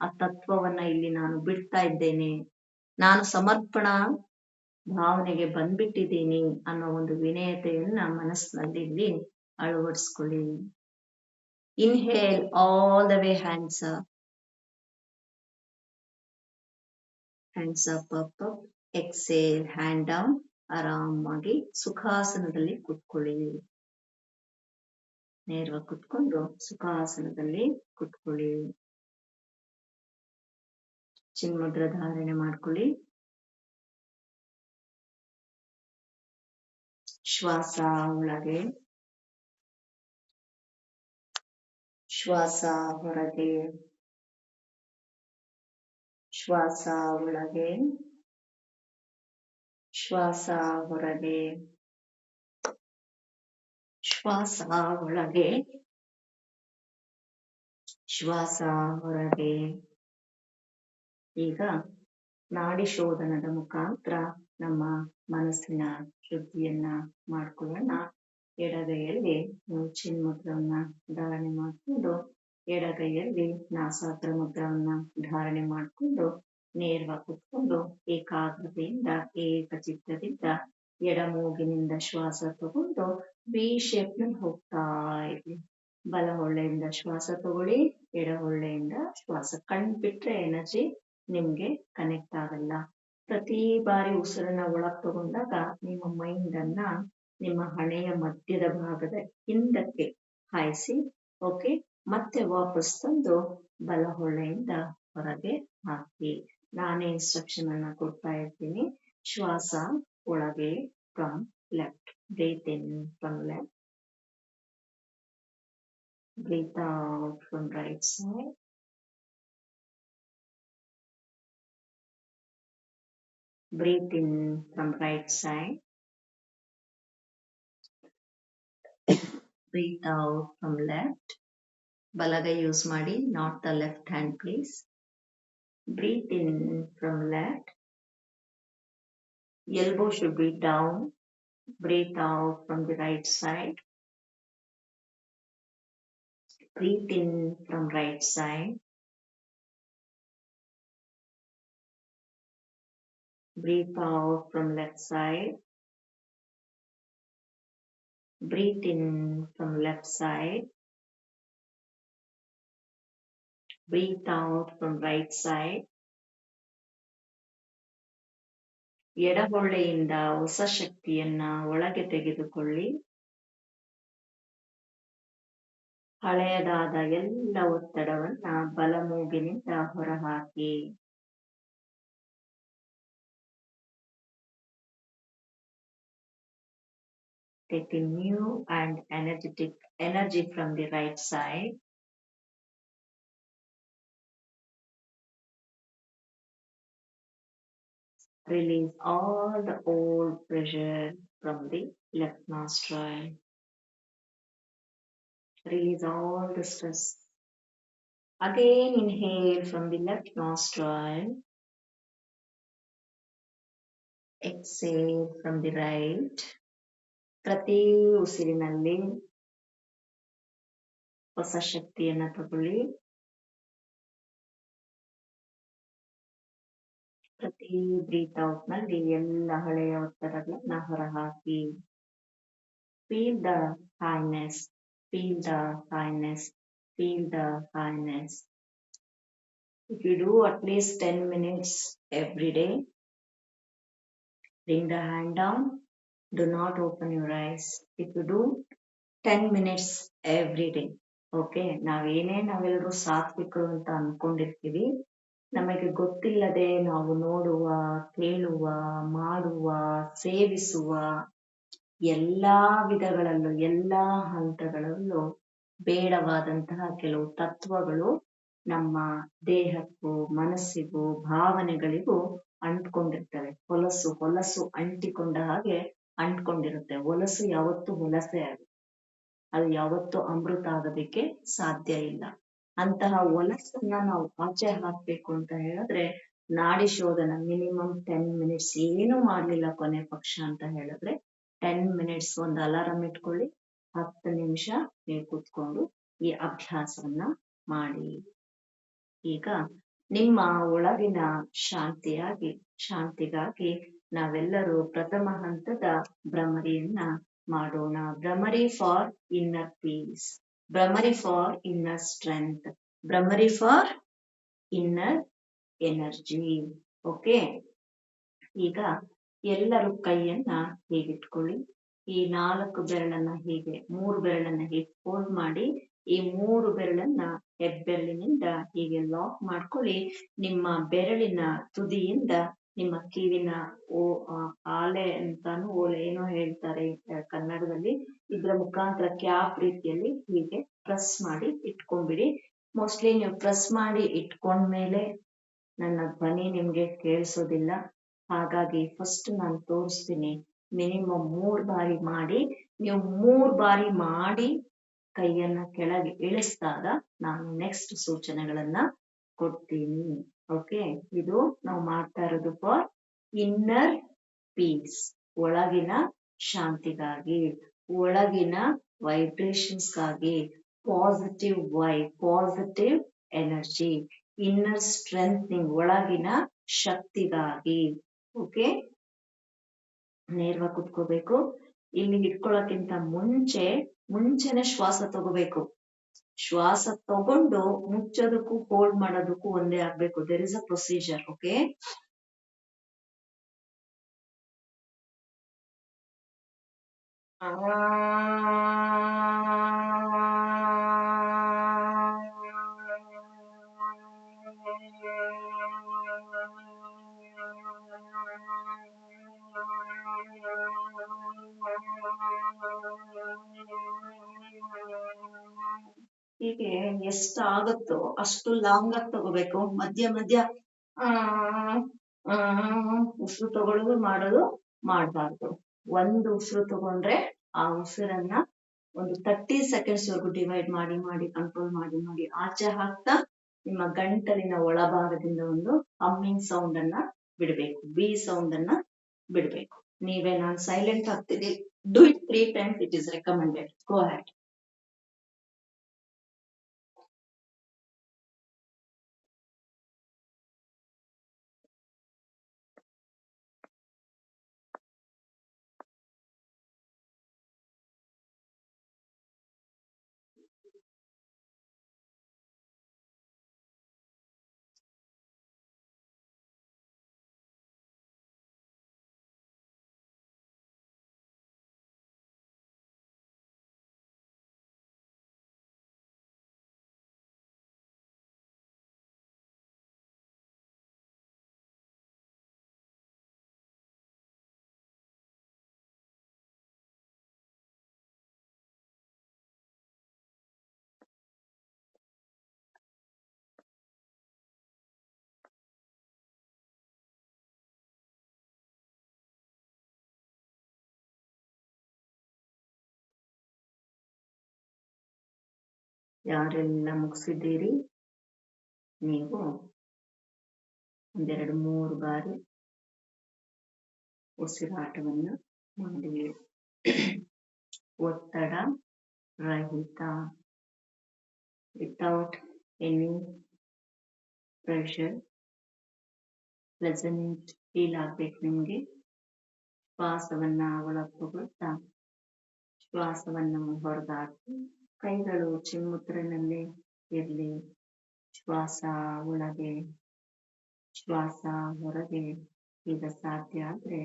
ಆ ತತ್ವವನ್ನ ಇಲ್ಲಿ ನಾನು ಬಿಡ್ತಾ ಇದ್ದೇನೆ, ನಾನು ಸಮರ್ಪಣಾ ಭಾವನೆಗೆ ಬಂದ್ಬಿಟ್ಟಿದ್ದೀನಿ ಅನ್ನೋ ಒಂದು ವಿನಯತೆಯನ್ನ ಮನಸ್ಸಿನಲ್ಲಿ ಇಲ್ಲಿ ಅಳವಡಿಸ್ಕೊಳ್ಳಿ. Inhale all the way, hands up. Exhale, hand down. ಆರಾಮಾಗಿ ಸುಖಾಸನದಲ್ಲಿ ಕುತ್ಕೊಳ್ಳಿ. ನೇರವಾಗಿ ಕುತ್ಕೊಂಡು ಸುಖಾಸನದಲ್ಲಿ ಕುತ್ಕೊಳ್ಳಿ. ಚಿನ್ಮುದ್ರ ಧಾರಣೆ ಮಾಡ್ಕೊಳ್ಳಿ. ಶ್ವಾಸ ಒಳಗೆ, ಶ್ವಾಸ ಹೊರಗೆ, ಶ್ವಾಸ ಒಳಗೆ, ಶ್ವಾಸ ಹೊರಗೆ, ಶ್ವಾಸ ಒಳಗೆ, ಶ್ವಾಸ ಹೊರಗೆ. ಈಗ ನಾಡಿ ಶೋಧನದ ಮುಖಾಂತರ ನಮ್ಮ ಮನಸ್ಸಿನ ಶುದ್ಧಿಯನ್ನ ಮಾಡ್ಕೊಳ್ಳೋಣ. ಎಡಗೈಯಲ್ಲಿ ನೀವು ಚಿನ್ಮುದ್ರವನ್ನ ಧಾರಣೆ ಮಾಡಿಕೊಂಡು ಎಡಗೈಯಲ್ಲಿ ನಾಸಾಗ್ರ ಮುದ್ರವನ್ನ ಧಾರಣೆ ಮಾಡಿಕೊಂಡು ನೇರವಾಗಿ ಕುತ್ಕೊಂಡು ಏಕಾಗ್ರತೆಯಿಂದ ಏಕಚಿತ್ತದಿಂದ ಎಡಮೂಗಿನಿಂದ ಶ್ವಾಸ ತಗೊಂಡು ವಿ ಶೇಪ್ ನಲ್ಲಿ ಹೋಗ್ತಾ ಇರಿ. ಬಲ ಹೊಳ್ಳೆಯಿಂದ ಶ್ವಾಸ ತಗೊಳ್ಳಿ, ಎಡ ಹೊಳ್ಳೆಯಿಂದ ಶ್ವಾಸ. ಕಣ್ಬಿಟ್ರೆ ಎನರ್ಜಿ ನಿಮ್ಗೆ ಕನೆಕ್ಟ್ ಆಗಲ್ಲ. ಪ್ರತಿ ಬಾರಿ ಉಸಿರನ್ನ ಒಳಗ್ ತಗೊಂಡಾಗ ನಿಮ್ಮ ಮೈಂಡ್ ಅನ್ನ ನಿಮ್ಮ ಹಣೆಯ ಮಧ್ಯದ ಭಾಗದ ಹಿಂದಕ್ಕೆ ಹಾಯಿಸಿ, ಓಕೆ, ಮತ್ತೆ ವಾಪಸ್ ತಂದು ಬಲ ಹೊಳ್ಳೆಯಿಂದ ಹೊರಗೆ ಹಾಕಿ. ನಾನೇ ಇನ್ಸ್ಟ್ರಕ್ಷನ್ ಅನ್ನ ಕೊಡ್ತಾ ಇರ್ತೀನಿ. ಶ್ವಾಸ ಒಳಗೆ from left, breathe in from left, breathe out from right side, breathe in from right side, breathe out from left. ಬಲಗೈ ಯೂಸ್ ಮಾಡಿ, not the left hand please. Breathe in from left, elbow should be down. Breathe out from the right side, breathe in from right side, breathe out from left side, breathe in from left side, breathe out from right side. ಎಡಗೊಳ್ಳೆಯಿಂದ ಹೊಸ ಶಕ್ತಿಯನ್ನ ಒಳಗೆ ತೆಗೆದುಕೊಳ್ಳಿ. ಹಳೆಯದಾದ ಎಲ್ಲ ಒತ್ತಡವನ್ನ ಬಲಮೂಗಿನಿಂದ ಹೊರಹಾಕಿ. Take a new and energetic energy from the right side. Release all the old pressure from the left nostril. Release all the stress. Again inhale from the left nostril. Exhale from the right. ಪ್ರತಿ ಉಸಿರಿನಲ್ಲಿ ಹೊಸ ಶಕ್ತಿಯನ್ನ ತಗೊಳ್ಳಿ. ಪ್ರತಿ ಬ್ರೀತ್ ಔಟ್ ನಲ್ಲಿ ಎಲ್ಲ ಹಳೆಯ ಒತ್ತಡಗಳನ್ನ ಹೊರಹಾಕಿ. Feel the kindness, feel the kindness, feel the kindness. If you do at least 10 minutes every day, bring the hand down, do not open your eyes. If you do 10 minutes every day, okay, ನಾವೆಲ್ಲರೂ ಸಾತ್ವಿಕರು ಅಂತ ಅನ್ಕೊಂಡಿರ್ತೀವಿ. ನಮಗೆ ಗೊತ್ತಿಲ್ಲದೆ ನಾವು ನೋಡುವ, ಕೇಳುವ, ಮಾಡುವ, ಸೇವಿಸುವ ಎಲ್ಲಾ ವಿಧಗಳಲ್ಲೂ, ಎಲ್ಲಾ ಹಂತಗಳಲ್ಲೂ ಬೇಡವಾದಂತಹ ಕೆಲವು ತತ್ವಗಳು ನಮ್ಮ ದೇಹಕ್ಕೂ ಮನಸ್ಸಿಗೂ ಭಾವನೆಗಳಿಗೂ ಅಂಟ್ಕೊಂಡಿರ್ತವೆ. ಹೊಲಸು ಅಂಟಿಕೊಂಡ ಹಾಗೆ ಅಂಟ್ಕೊಂಡಿರುತ್ತೆ. ಹೊಲಸು ಯಾವತ್ತೂ ಹೊಲಸೇ ಆಗುತ್ತೆ, ಅದು ಯಾವತ್ತೂ ಅಮೃತ ಆಗೋದಕ್ಕೆ ಸಾಧ್ಯ ಇಲ್ಲ. ಅಂತಹ ಹೊಲಸನ್ನ ನಾವು ಆಚೆ ಹಾಕ್ಬೇಕು ಅಂತ ಹೇಳಿದ್ರೆ ನಾಡಿ ಶೋಧನ ಮಿನಿಮಮ್ 10 ಮಿನಿಟ್ಸ್. ಏನು ಮಾಡ್ಲಿಲ್ಲ ಕೊನೆ ಪಕ್ಷ ಅಂತ ಹೇಳಿದ್ರೆ 10 ಮಿನಿಟ್ಸ್ ಒಂದು ಅಲಾರಾಮ್ ಇಟ್ಕೊಳ್ಳಿ. 10 ನಿಮಿಷ ನೀವು ಕೂತ್ಕೊಂಡು ಈ ಅಭ್ಯಾಸವನ್ನ ಮಾಡಿ. ಈಗ ನಿಮ್ಮ ಒಳಗಿನ ಶಾಂತಿಗಾಗಿ ನಾವೆಲ್ಲರೂ ಪ್ರಥಮ ಹಂತದ ಭ್ರಮರಿಯನ್ನ ಮಾಡೋಣ. ಭ್ರಮರಿ ಫಾರ್ ಇನ್ನರ್ ಪೀಸ್, ಭ್ರಮರಿ ಫಾರ್ ಇನ್ನರ್ ಸ್ಟ್ರೆಂತ್, ಭ್ರಮರಿ ಫಾರ್ ಇನ್ನರ್ ಎನರ್ಜಿ. ಓಕೆ, ಈಗ ಎಲ್ಲರೂ ಕೈಯನ್ನ ಹೀಗಿಟ್ಕೊಳ್ಳಿ. ಈ 4 ಬೆರಳನ್ನ ಹೀಗೆ, 3 ಬೆರಳನ್ನ ಹೀಗೆ ಫೋಲ್ಡ್ ಮಾಡಿ, ಈ 3 ಬೆರಳನ್ನ ಹೆಬ್ಬೆರಳಿನಿಂದ ಹೀಗೆ ಲಾಕ್ ಮಾಡ್ಕೊಳ್ಳಿ. ನಿಮ್ಮ ಬೆರಳಿನ ತುದಿಯಿಂದ ನಿಮ್ಮ ಕಿವಿನ ಆಲೆ ಅಂತಾನು, ಓಲೆ ಏನೋ ಹೇಳ್ತಾರೆ ಕನ್ನಡದಲ್ಲಿ, ಇದ್ರ ಮುಖಾಂತರ ಕ್ಯಾಪ್ ರೀತಿಯಲ್ಲಿ ಹೀಗೆ ಪ್ರೆಸ್ ಮಾಡಿ ಇಟ್ಕೊಂಡ್ಬಿಡಿ. ಮೋಸ್ಟ್ಲಿ ನೀವು ಪ್ರೆಸ್ ಮಾಡಿ ಇಟ್ಕೊಂಡ್ಮೇಲೆ ನನ್ನ ಧ್ವನಿ ನಿಮ್ಗೆ ಕೇಳಿಸೋದಿಲ್ಲ. ಹಾಗಾಗಿ ಫಸ್ಟ್ ನಾನು ತೋರಿಸ್ತೀನಿ. ಮಿನಿಮಮ್ 3 ಬಾರಿ ಮಾಡಿ. ನೀವು 3 ಬಾರಿ ಮಾಡಿ ಕೈಯನ್ನ ಕೆಳಗೆ ಇಳಿಸಿದಾಗ ನಾನು ನೆಕ್ಸ್ಟ್ ಸೂಚನೆಗಳನ್ನ ಕೊಡ್ತೀನಿ. ಓಕೆ, ಇದು ನಾವು ಮಾಡ್ತಾ ಇರೋದು ಫಾರ್ ಇನ್ನರ್ ಪೀಸ್, ಒಳಗಿನ ಶಾಂತಿಗಾಗಿ, ಒಳಗಿನ ವೈಬ್ರೇಷನ್ಸ್ಗಾಗಿ, positive vibe, positive energy, inner strengthening, ಒಳಗಿನ ಶಕ್ತಿಗಾಗಿ. ಓಕೆ, ನೇರವಾಗಿ ಕುತ್ಕೋಬೇಕು. ಇಲ್ಲಿ ಹಿಡ್ಕೊಳ್ಳೋಕ್ಕಿಂತ ಮುಂಚೆನೆ ಶ್ವಾಸ ತಗೋಬೇಕು. ಶ್ವಾಸ ತಗೊಂಡು ಮುಚ್ಚೋದಕ್ಕೂ ಹೋಲ್ಡ್ ಮಾಡೋದಕ್ಕೂ ಒಂದೇ ಆಗ್ಬೇಕು. There is a procedure. Okay, ಹೀಗೆ ಎಷ್ಟಾಗುತ್ತೋ ಅಷ್ಟು ಲಾಂಗ್ ಆಗಿ ತಗೋಬೇಕು. ಮಧ್ಯ ಮಧ್ಯ ಉಸಿರು ತಗೊಳ್ಳೋದು ಮಾಡೋದು ಮಾಡಬಾರ್ದು. ಒಂದು ಉಸಿರು ತಗೊಂಡ್ರೆ ಆ ಉಸಿರನ್ನ ಒಂದು 30 ಸೆಕೆಂಡ್ಸ್ ವರೆಗೂ ಡಿವೈಡ್ ಮಾಡಿ ಮಾಡಿ ಕಂಟ್ರೋಲ್ ಮಾಡಿ ಮಾಡಿ ಆಚೆ ಹಾಕ್ತಾ ನಿಮ್ಮ ಗಂಟಲಿನ ಒಳಭಾಗದಿಂದ ಒಂದು ಹಮ್ಮಿಂಗ್ ಸೌಂಡ್ ಅನ್ನ ಬಿಡಬೇಕು, ಬಿ ಸೌಂಡ್ ಅನ್ನ ಬಿಡಬೇಕು. ನೀವೇ, ನಾನು ಸೈಲೆಂಟ್ ಆಗ್ತೀನಿ. Do it 3 times. It is recommended. Go ahead. ಯಾರೆಲ್ಲ ಮುಗಿಸಿದ್ದೀರಿ, ನೀವು 1-2-3 ಬಾರಿ ಉಸಿರಾಟವನ್ನು ಮಾಡಿ. ಒತ್ತಡ ರಹಿತ, without any pressure, pleasant feel ಆಗ್ಬೇಕು ನಿಮ್ಗೆ. ಶ್ವಾಸವನ್ನ ಒಳಗೆ ತಗೊಳ್ತಾ ಶ್ವಾಸವನ್ನು ಹೊರಗಾಕಿ. ಕೈಗಳು ಚಿಮ್ಮುದ್ರನಲ್ಲೇ ಇರಲಿ. ಶ್ವಾಸ ಒಳಗೆ, ಶ್ವಾಸ ಹೊರಗೆ. ಈಗ ಸಾಧ್ಯ ಆದ್ರೆ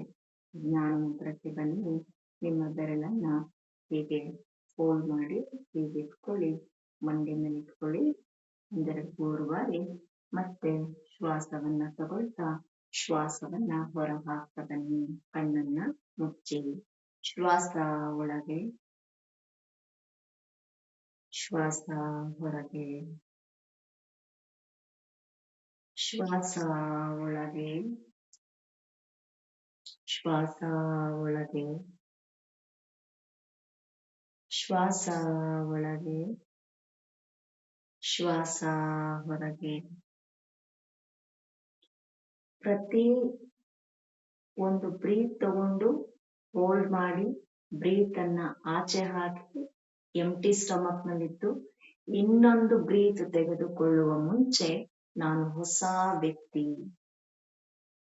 ಜ್ಞಾನ ಮುದ್ರಕ್ಕೆ ಬನ್ನಿ. ನಿಮ್ಮ ಬೆರಳನ್ನ ಹೀಗೆ ಫೋಲ್ಡ್ ಮಾಡಿ ಹೀಗೆ ಇಟ್ಕೊಳ್ಳಿ, ಮಂಡಿ ಮೇಲೆ ಇಟ್ಕೊಳ್ಳಿ. 1-2-3 ಬಾರಿ. ಮತ್ತೆ ಶ್ವಾಸವನ್ನ ತಗೊಳ್ತಾ ಶ್ವಾಸವನ್ನ ಹೊರ ಹಾಕ್ತಾ ಬನ್ನಿ. ಕಣ್ಣನ್ನ ಮುಚ್ಚಿ. ಶ್ವಾಸ ಒಳಗೆ, ಶ್ವಾಸ ಹೊರಗೆ, ಶ್ವಾಸ ಒಳಗೆ, ಶ್ವಾಸ ಒಳಗೆ, ಶ್ವಾಸ ಒಳಗೆ, ಶ್ವಾಸ ಹೊರಗೆ. ಪ್ರತಿ ಒಂದು ಬ್ರೀತ್ ತಗೊಂಡು ಹೋಲ್ಡ್ ಮಾಡಿ ಬ್ರೀತ್ ಅನ್ನ ಆಚೆ ಹಾಕಿ ಎಂಟಿ ಸ್ಟಮಕ್ ನಲ್ಲಿದ್ದು ಇನ್ನೊಂದು ಬ್ರೀತ್ ತೆಗೆದುಕೊಳ್ಳುವ ಮುಂಚೆ ನಾನು ಹೊಸ ವ್ಯಕ್ತಿ,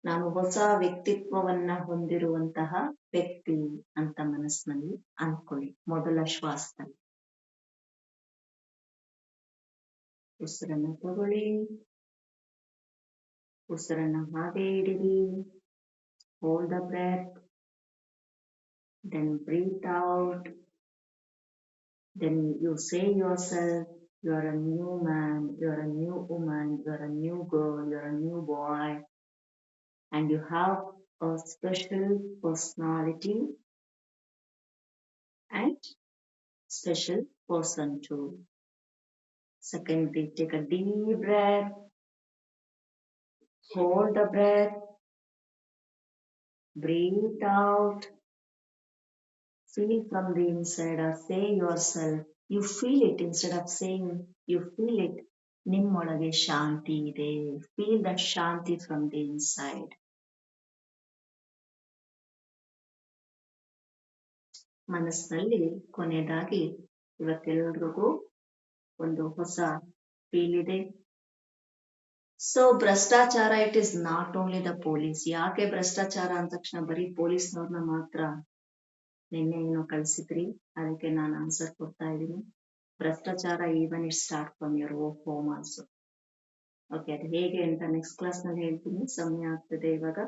ನಾನು ಹೊಸ ವ್ಯಕ್ತಿತ್ವವನ್ನ ಹೊಂದಿರುವಂತಹ ವ್ಯಕ್ತಿ ಅಂತ ಮನಸ್ಸಿನಲ್ಲಿ ಅಂದ್ಕೊಳ್ಳಿ. ಮೊದಲ ಶ್ವಾಸದಲ್ಲಿ ಉಸಿರನ್ನು ತಗೊಳ್ಳಿ, ಉಸಿರನ್ನು ಹಾಗೆ ಇಡಿರಿ. Hold the breath, then breathe out. Then you say yourself, you are a new man, you are a new woman, you are a new girl, you are a new boy, and you have a special personality and special person too. Secondly, take a deep breath, hold the breath, breathe out. Feel from the inside or say yourself. You feel it instead of saying, you feel it. ನಿಮ್ಮೊಳಗೆ ಶಾಂತಿ ಇದೆ. Feel that shanti from the inside. ಮನಸ್ಸಿನಲ್ಲಿ ಕೊನೆಯದಾಗಿ ಇವತ್ತೆಲ್ರಿಗೂ ಒಂದು ಹೊಸ ಫೀಲ್ ಇದೆ. ಸೊ ಭ್ರಷ್ಟಾಚಾರ it is not only the police. ಯಾಕೆ ಭ್ರಷ್ಟಾಚಾರ ಅಂದ ತಕ್ಷಣ ಬರೀ ಪೊಲೀಸ್ನವ್ರನ್ನ ಮಾತ್ರ ನಿನ್ನೆ ಏನೋ ಕಳಿಸಿದ್ರಿ, ಅದಕ್ಕೆ ನಾನು ಆನ್ಸರ್ ಕೊಡ್ತಾ ಇದ್ದೀನಿ. ಭ್ರಷ್ಟಾಚಾರ even it start from your home also. Okay, ಅದು ಹೇಗೆ ಅಂತ ನೆಕ್ಸ್ಟ್ ಕ್ಲಾಸ್ ನಲ್ಲಿ ಹೇಳ್ತೀನಿ. ಸಮಯ ಆಗ್ತದೆ ಇವಾಗ.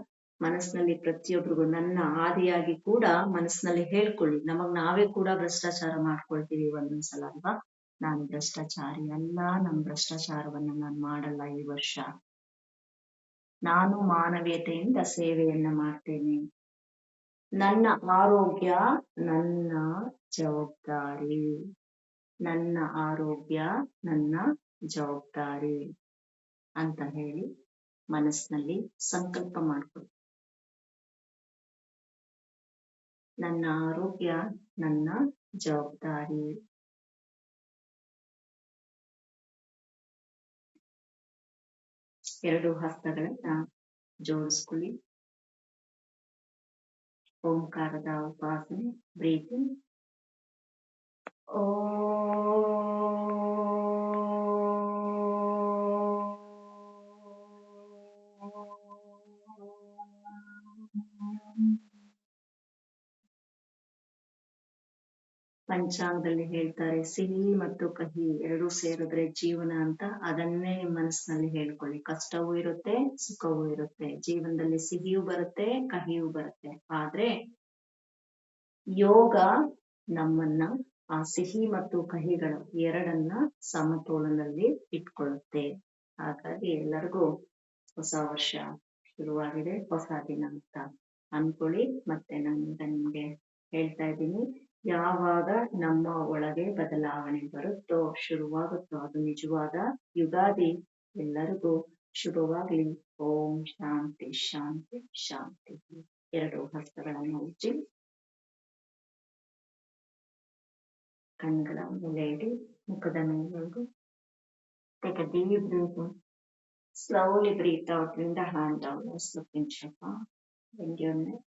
ಮನಸ್ಸಿನಲ್ಲಿ ಪ್ರತಿಯೊಬ್ಬರಿಗೂ ನನ್ನ ಆದಿಯಾಗಿ ಕೂಡ ಮನಸ್ಸಿನಲ್ಲಿ ಹೇಳ್ಕೊಳ್ಳಿ, ನಮಗ್ ನಾವೇ ಕೂಡ ಭ್ರಷ್ಟಾಚಾರ ಮಾಡ್ಕೊಳ್ತೀವಿ ಒಂದೊಂದ್ಸಲ ಅಲ್ವಾ. ನಾನು ಭ್ರಷ್ಟಾಚಾರಿ ಅಲ್ಲ, ನಮ್ ಭ್ರಷ್ಟಾಚಾರವನ್ನ ನಾನು ಮಾಡಲ್ಲ ಈ ವರ್ಷ. ನಾನು ಮಾನವೀಯತೆಯಿಂದ ಸೇವೆಯನ್ನ ಮಾಡ್ತೇನೆ. ನನ್ನ ಆರೋಗ್ಯ ನನ್ನ ಜವಾಬ್ದಾರಿ. ನನ್ನ ಆರೋಗ್ಯ ನನ್ನ ಜವಾಬ್ದಾರಿ ಅಂತ ಹೇಳಿ ಮನಸ್ಸಿನಲ್ಲಿ ಸಂಕಲ್ಪ ಮಾಡ್ಕೊಳ್ಳಿ. ನನ್ನ ಆರೋಗ್ಯ ನನ್ನ ಜವಾಬ್ದಾರಿ. ಎರಡು ಹಸ್ತಗಳನ್ನ ಜೋಡಿಸ್ಕೊಳ್ಳಿ. ಓಂಕಾರದ ಉಪಾಸನೆ, ಬ್ರೀತಿಂಗ್. ಪಂಚಾಂಗದಲ್ಲಿ ಹೇಳ್ತಾರೆ ಸಿಹಿ ಮತ್ತು ಕಹಿ ಎರಡು ಸೇರಿದ್ರೆ ಜೀವನ ಅಂತ. ಅದನ್ನೇ ಮನಸ್ಸಿನಲ್ಲಿ ಹೇಳ್ಕೊಳ್ಳಿ. ಕಷ್ಟವೂ ಇರುತ್ತೆ, ಸುಖವೂ ಇರುತ್ತೆ. ಜೀವನದಲ್ಲಿ ಸಿಹಿಯೂ ಬರುತ್ತೆ, ಕಹಿಯೂ ಬರುತ್ತೆ. ಆದ್ರೆ ಯೋಗ ನಮ್ಮನ್ನ ಆ ಸಿಹಿ ಮತ್ತು ಕಹಿಗಳು ಎರಡನ್ನ ಸಮತೋಲನದಲ್ಲಿ ಇಟ್ಕೊಳ್ಳುತ್ತೆ. ಹಾಗಾಗಿ ಎಲ್ಲರಿಗೂ ಹೊಸ ವರ್ಷ ಶುರುವಾಗಿದೆ, ಹೊಸ ದಿನ ಅಂತ ಅನ್ಕೊಳ್ಳಿ. ಮತ್ತೆ ನಾನೀಗ ನಿಮ್ಗೆ ಹೇಳ್ತಾ ಇದ್ದೀನಿ, ಯಾವಾಗ ನಮ್ಮ ಒಳಗೆ ಬದಲಾವಣೆ ಬರುತ್ತೋ, ಶುರುವಾಗುತ್ತೋ, ಅದು ನಿಜವಾದ ಯುಗಾದಿ. ಎಲ್ಲರಿಗೂ ಶುಭವಾಗ್ಲಿ. ಓಂ ಶಾಂತಿ ಶಾಂತಿ ಶಾಂತಿ. ಎರಡು ಹಸ್ತಗಳನ್ನು ಉಜ್ಜಿ ಕಣ್ಣುಗಳ ಮೇಲೆ ಇಡಿ, ಮುಖದ ಮೇಲೆ. Take a deep breath in. Slowly breathe out. Bring the hand down. Look in Shapa. Bend your neck.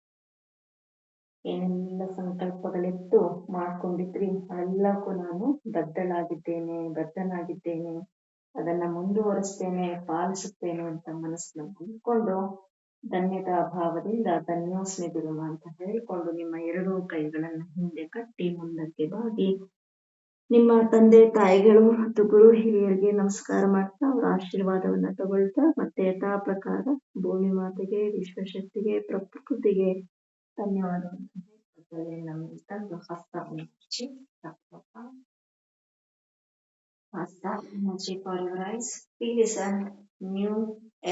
ಏನೆಲ್ಲ ಸಂಕಲ್ಪಗಳಿತ್ತು ಮಾಡ್ಕೊಂಡಿದ್ರಿ ಎಲ್ಲಕ್ಕೂ ನಾನು ಬದ್ಧನಾಗಿದ್ದೇನೆ, ಅದನ್ನ ಮುಂದುವರಿಸ್ತೇನೆ, ಪಾಲಿಸುತ್ತೇನೆ ಅಂತ ಮನಸ್ಸನ್ನು ಅಂದ್ಕೊಂಡು ಧನ್ಯತಾ ಭಾವದಿಂದ ಧನ್ಯೋಸ್ಮಿ ಗುರುಮ ಅಂತ ಹೇಳಿಕೊಂಡು ನಿಮ್ಮ ಎರಡೂ ಕೈಗಳನ್ನ ಹಿಂದೆ ಕಟ್ಟಿ ಮುಂದಕ್ಕೆ ಬಾಗಿ ನಿಮ್ಮ ತಂದೆ ತಾಯಿಗಳು ಮತ್ತು ಗುರು ಹಿರಿಯರಿಗೆ ನಮಸ್ಕಾರ ಮಾಡ್ತಾ ಅವರ ಆಶೀರ್ವಾದವನ್ನ ತಗೊಳ್ತಾ ಮತ್ತೆ ಯಥಾ ಪ್ರಕಾರ ಭೂಮಿ ಮಾತೆಗೆ, ವಿಶ್ವಶಕ್ತಿಗೆ, ಪ್ರಕೃತಿಗೆ ಧನ್ಯವಾದವನ್ನು ತಂದು ಹಸ್ತವನ್ನು ಮುಚ್ಚಿ ಹಸ್ತ ಮುಚ್ಚಿ for your eyes. Piece and new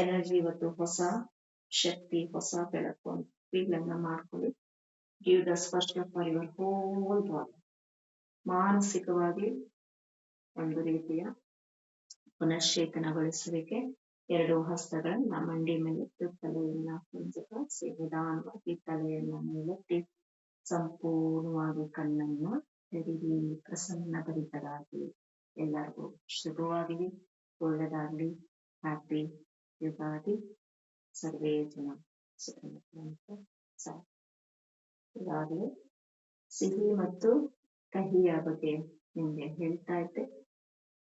energy. ಇವತ್ತು ಹೊಸ ಶಕ್ತಿ, ಹೊಸ ಬೆಳಕು ಫೀಲ್ ಅನ್ನ ಮಾಡ್ಕೊಳ್ಳಿ. ಗಿವ್ ದ ಸ್ಪರ್ಶ ಫಾರ್ ಯುವರ್ ಹೋಲ್ ಬಾಡಿ. ಮಾನಸಿಕವಾಗಿ ಒಂದು ರೀತಿಯ ಪುನಶ್ಚೇತನಗೊಳಿಸುವಿಕೆ. ಎರಡು ಹಸ್ತಗಳನ್ನ ಮಂಡಿ ಮೇಲೆತ್ತು ತಲೆಯನ್ನ ಕುಂಚಿ ನಿಧಾನವಾಗಿ ತಲೆಯನ್ನ ಮೇಲೆತ್ತಿ ಸಂಪೂರ್ಣವಾಗಿ ಕಣ್ಣನ್ನ ತೆರೆದಿ ಪ್ರಸನ್ನ ಭರಿತರಾಗಿ. ಎಲ್ಲರಿಗೂ ಶುಭವಾಗಲಿ, ಒಳ್ಳೆದಾಗ್ಲಿ. ಹ್ಯಾಪಿ ಯುಗಾದಿ. ಸರ್ವೇ ಜನ ಈಗಾಗಲೇ ಸಿಹಿ ಮತ್ತು ಕಹಿಯ ಬಗ್ಗೆ ನಿಮ್ಗೆ ಹೇಳ್ತಾ ಇದ್ದೆ.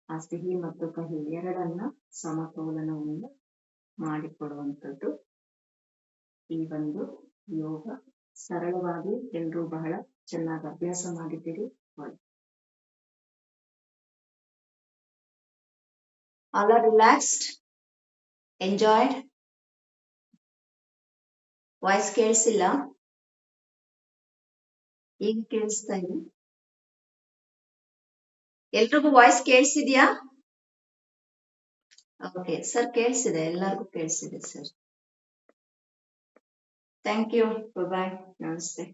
ಆ ಸಿಹಿ ಮತ್ತು ಕಹಿ ಎರಡನ್ನ ಸಮತೋಲನವನ್ನು ಮಾಡಿಕೊಡುವಂಥದ್ದು ಈ ಒಂದು ಯೋಗ. ಸರಳವಾಗಿ ಎಲ್ಲರೂ ಬಹಳ ಚೆನ್ನಾಗಿ ಅಭ್ಯಾಸ ಮಾಡಿದ್ದೀರಿ. All are relaxed, enjoyed. Voice ಕೇಳಿಸಿಲ್ಲ? ಈಗ ಕೇಳಿಸ್ತಾ ಇದೆ? ಎಲ್ರಿಗೂ ವಾಯ್ಸ್ ಕೇಳಿಸಿದ್ಯಾ? ಓಕೆ ಸರ್, ಕೇಳಿಸಿದೆ, ಎಲ್ಲರಿಗೂ ಕೇಳಿಸಿದೆ ಸರ್. Thank you. ಬಾಯ್. ನಮಸ್ತೆ.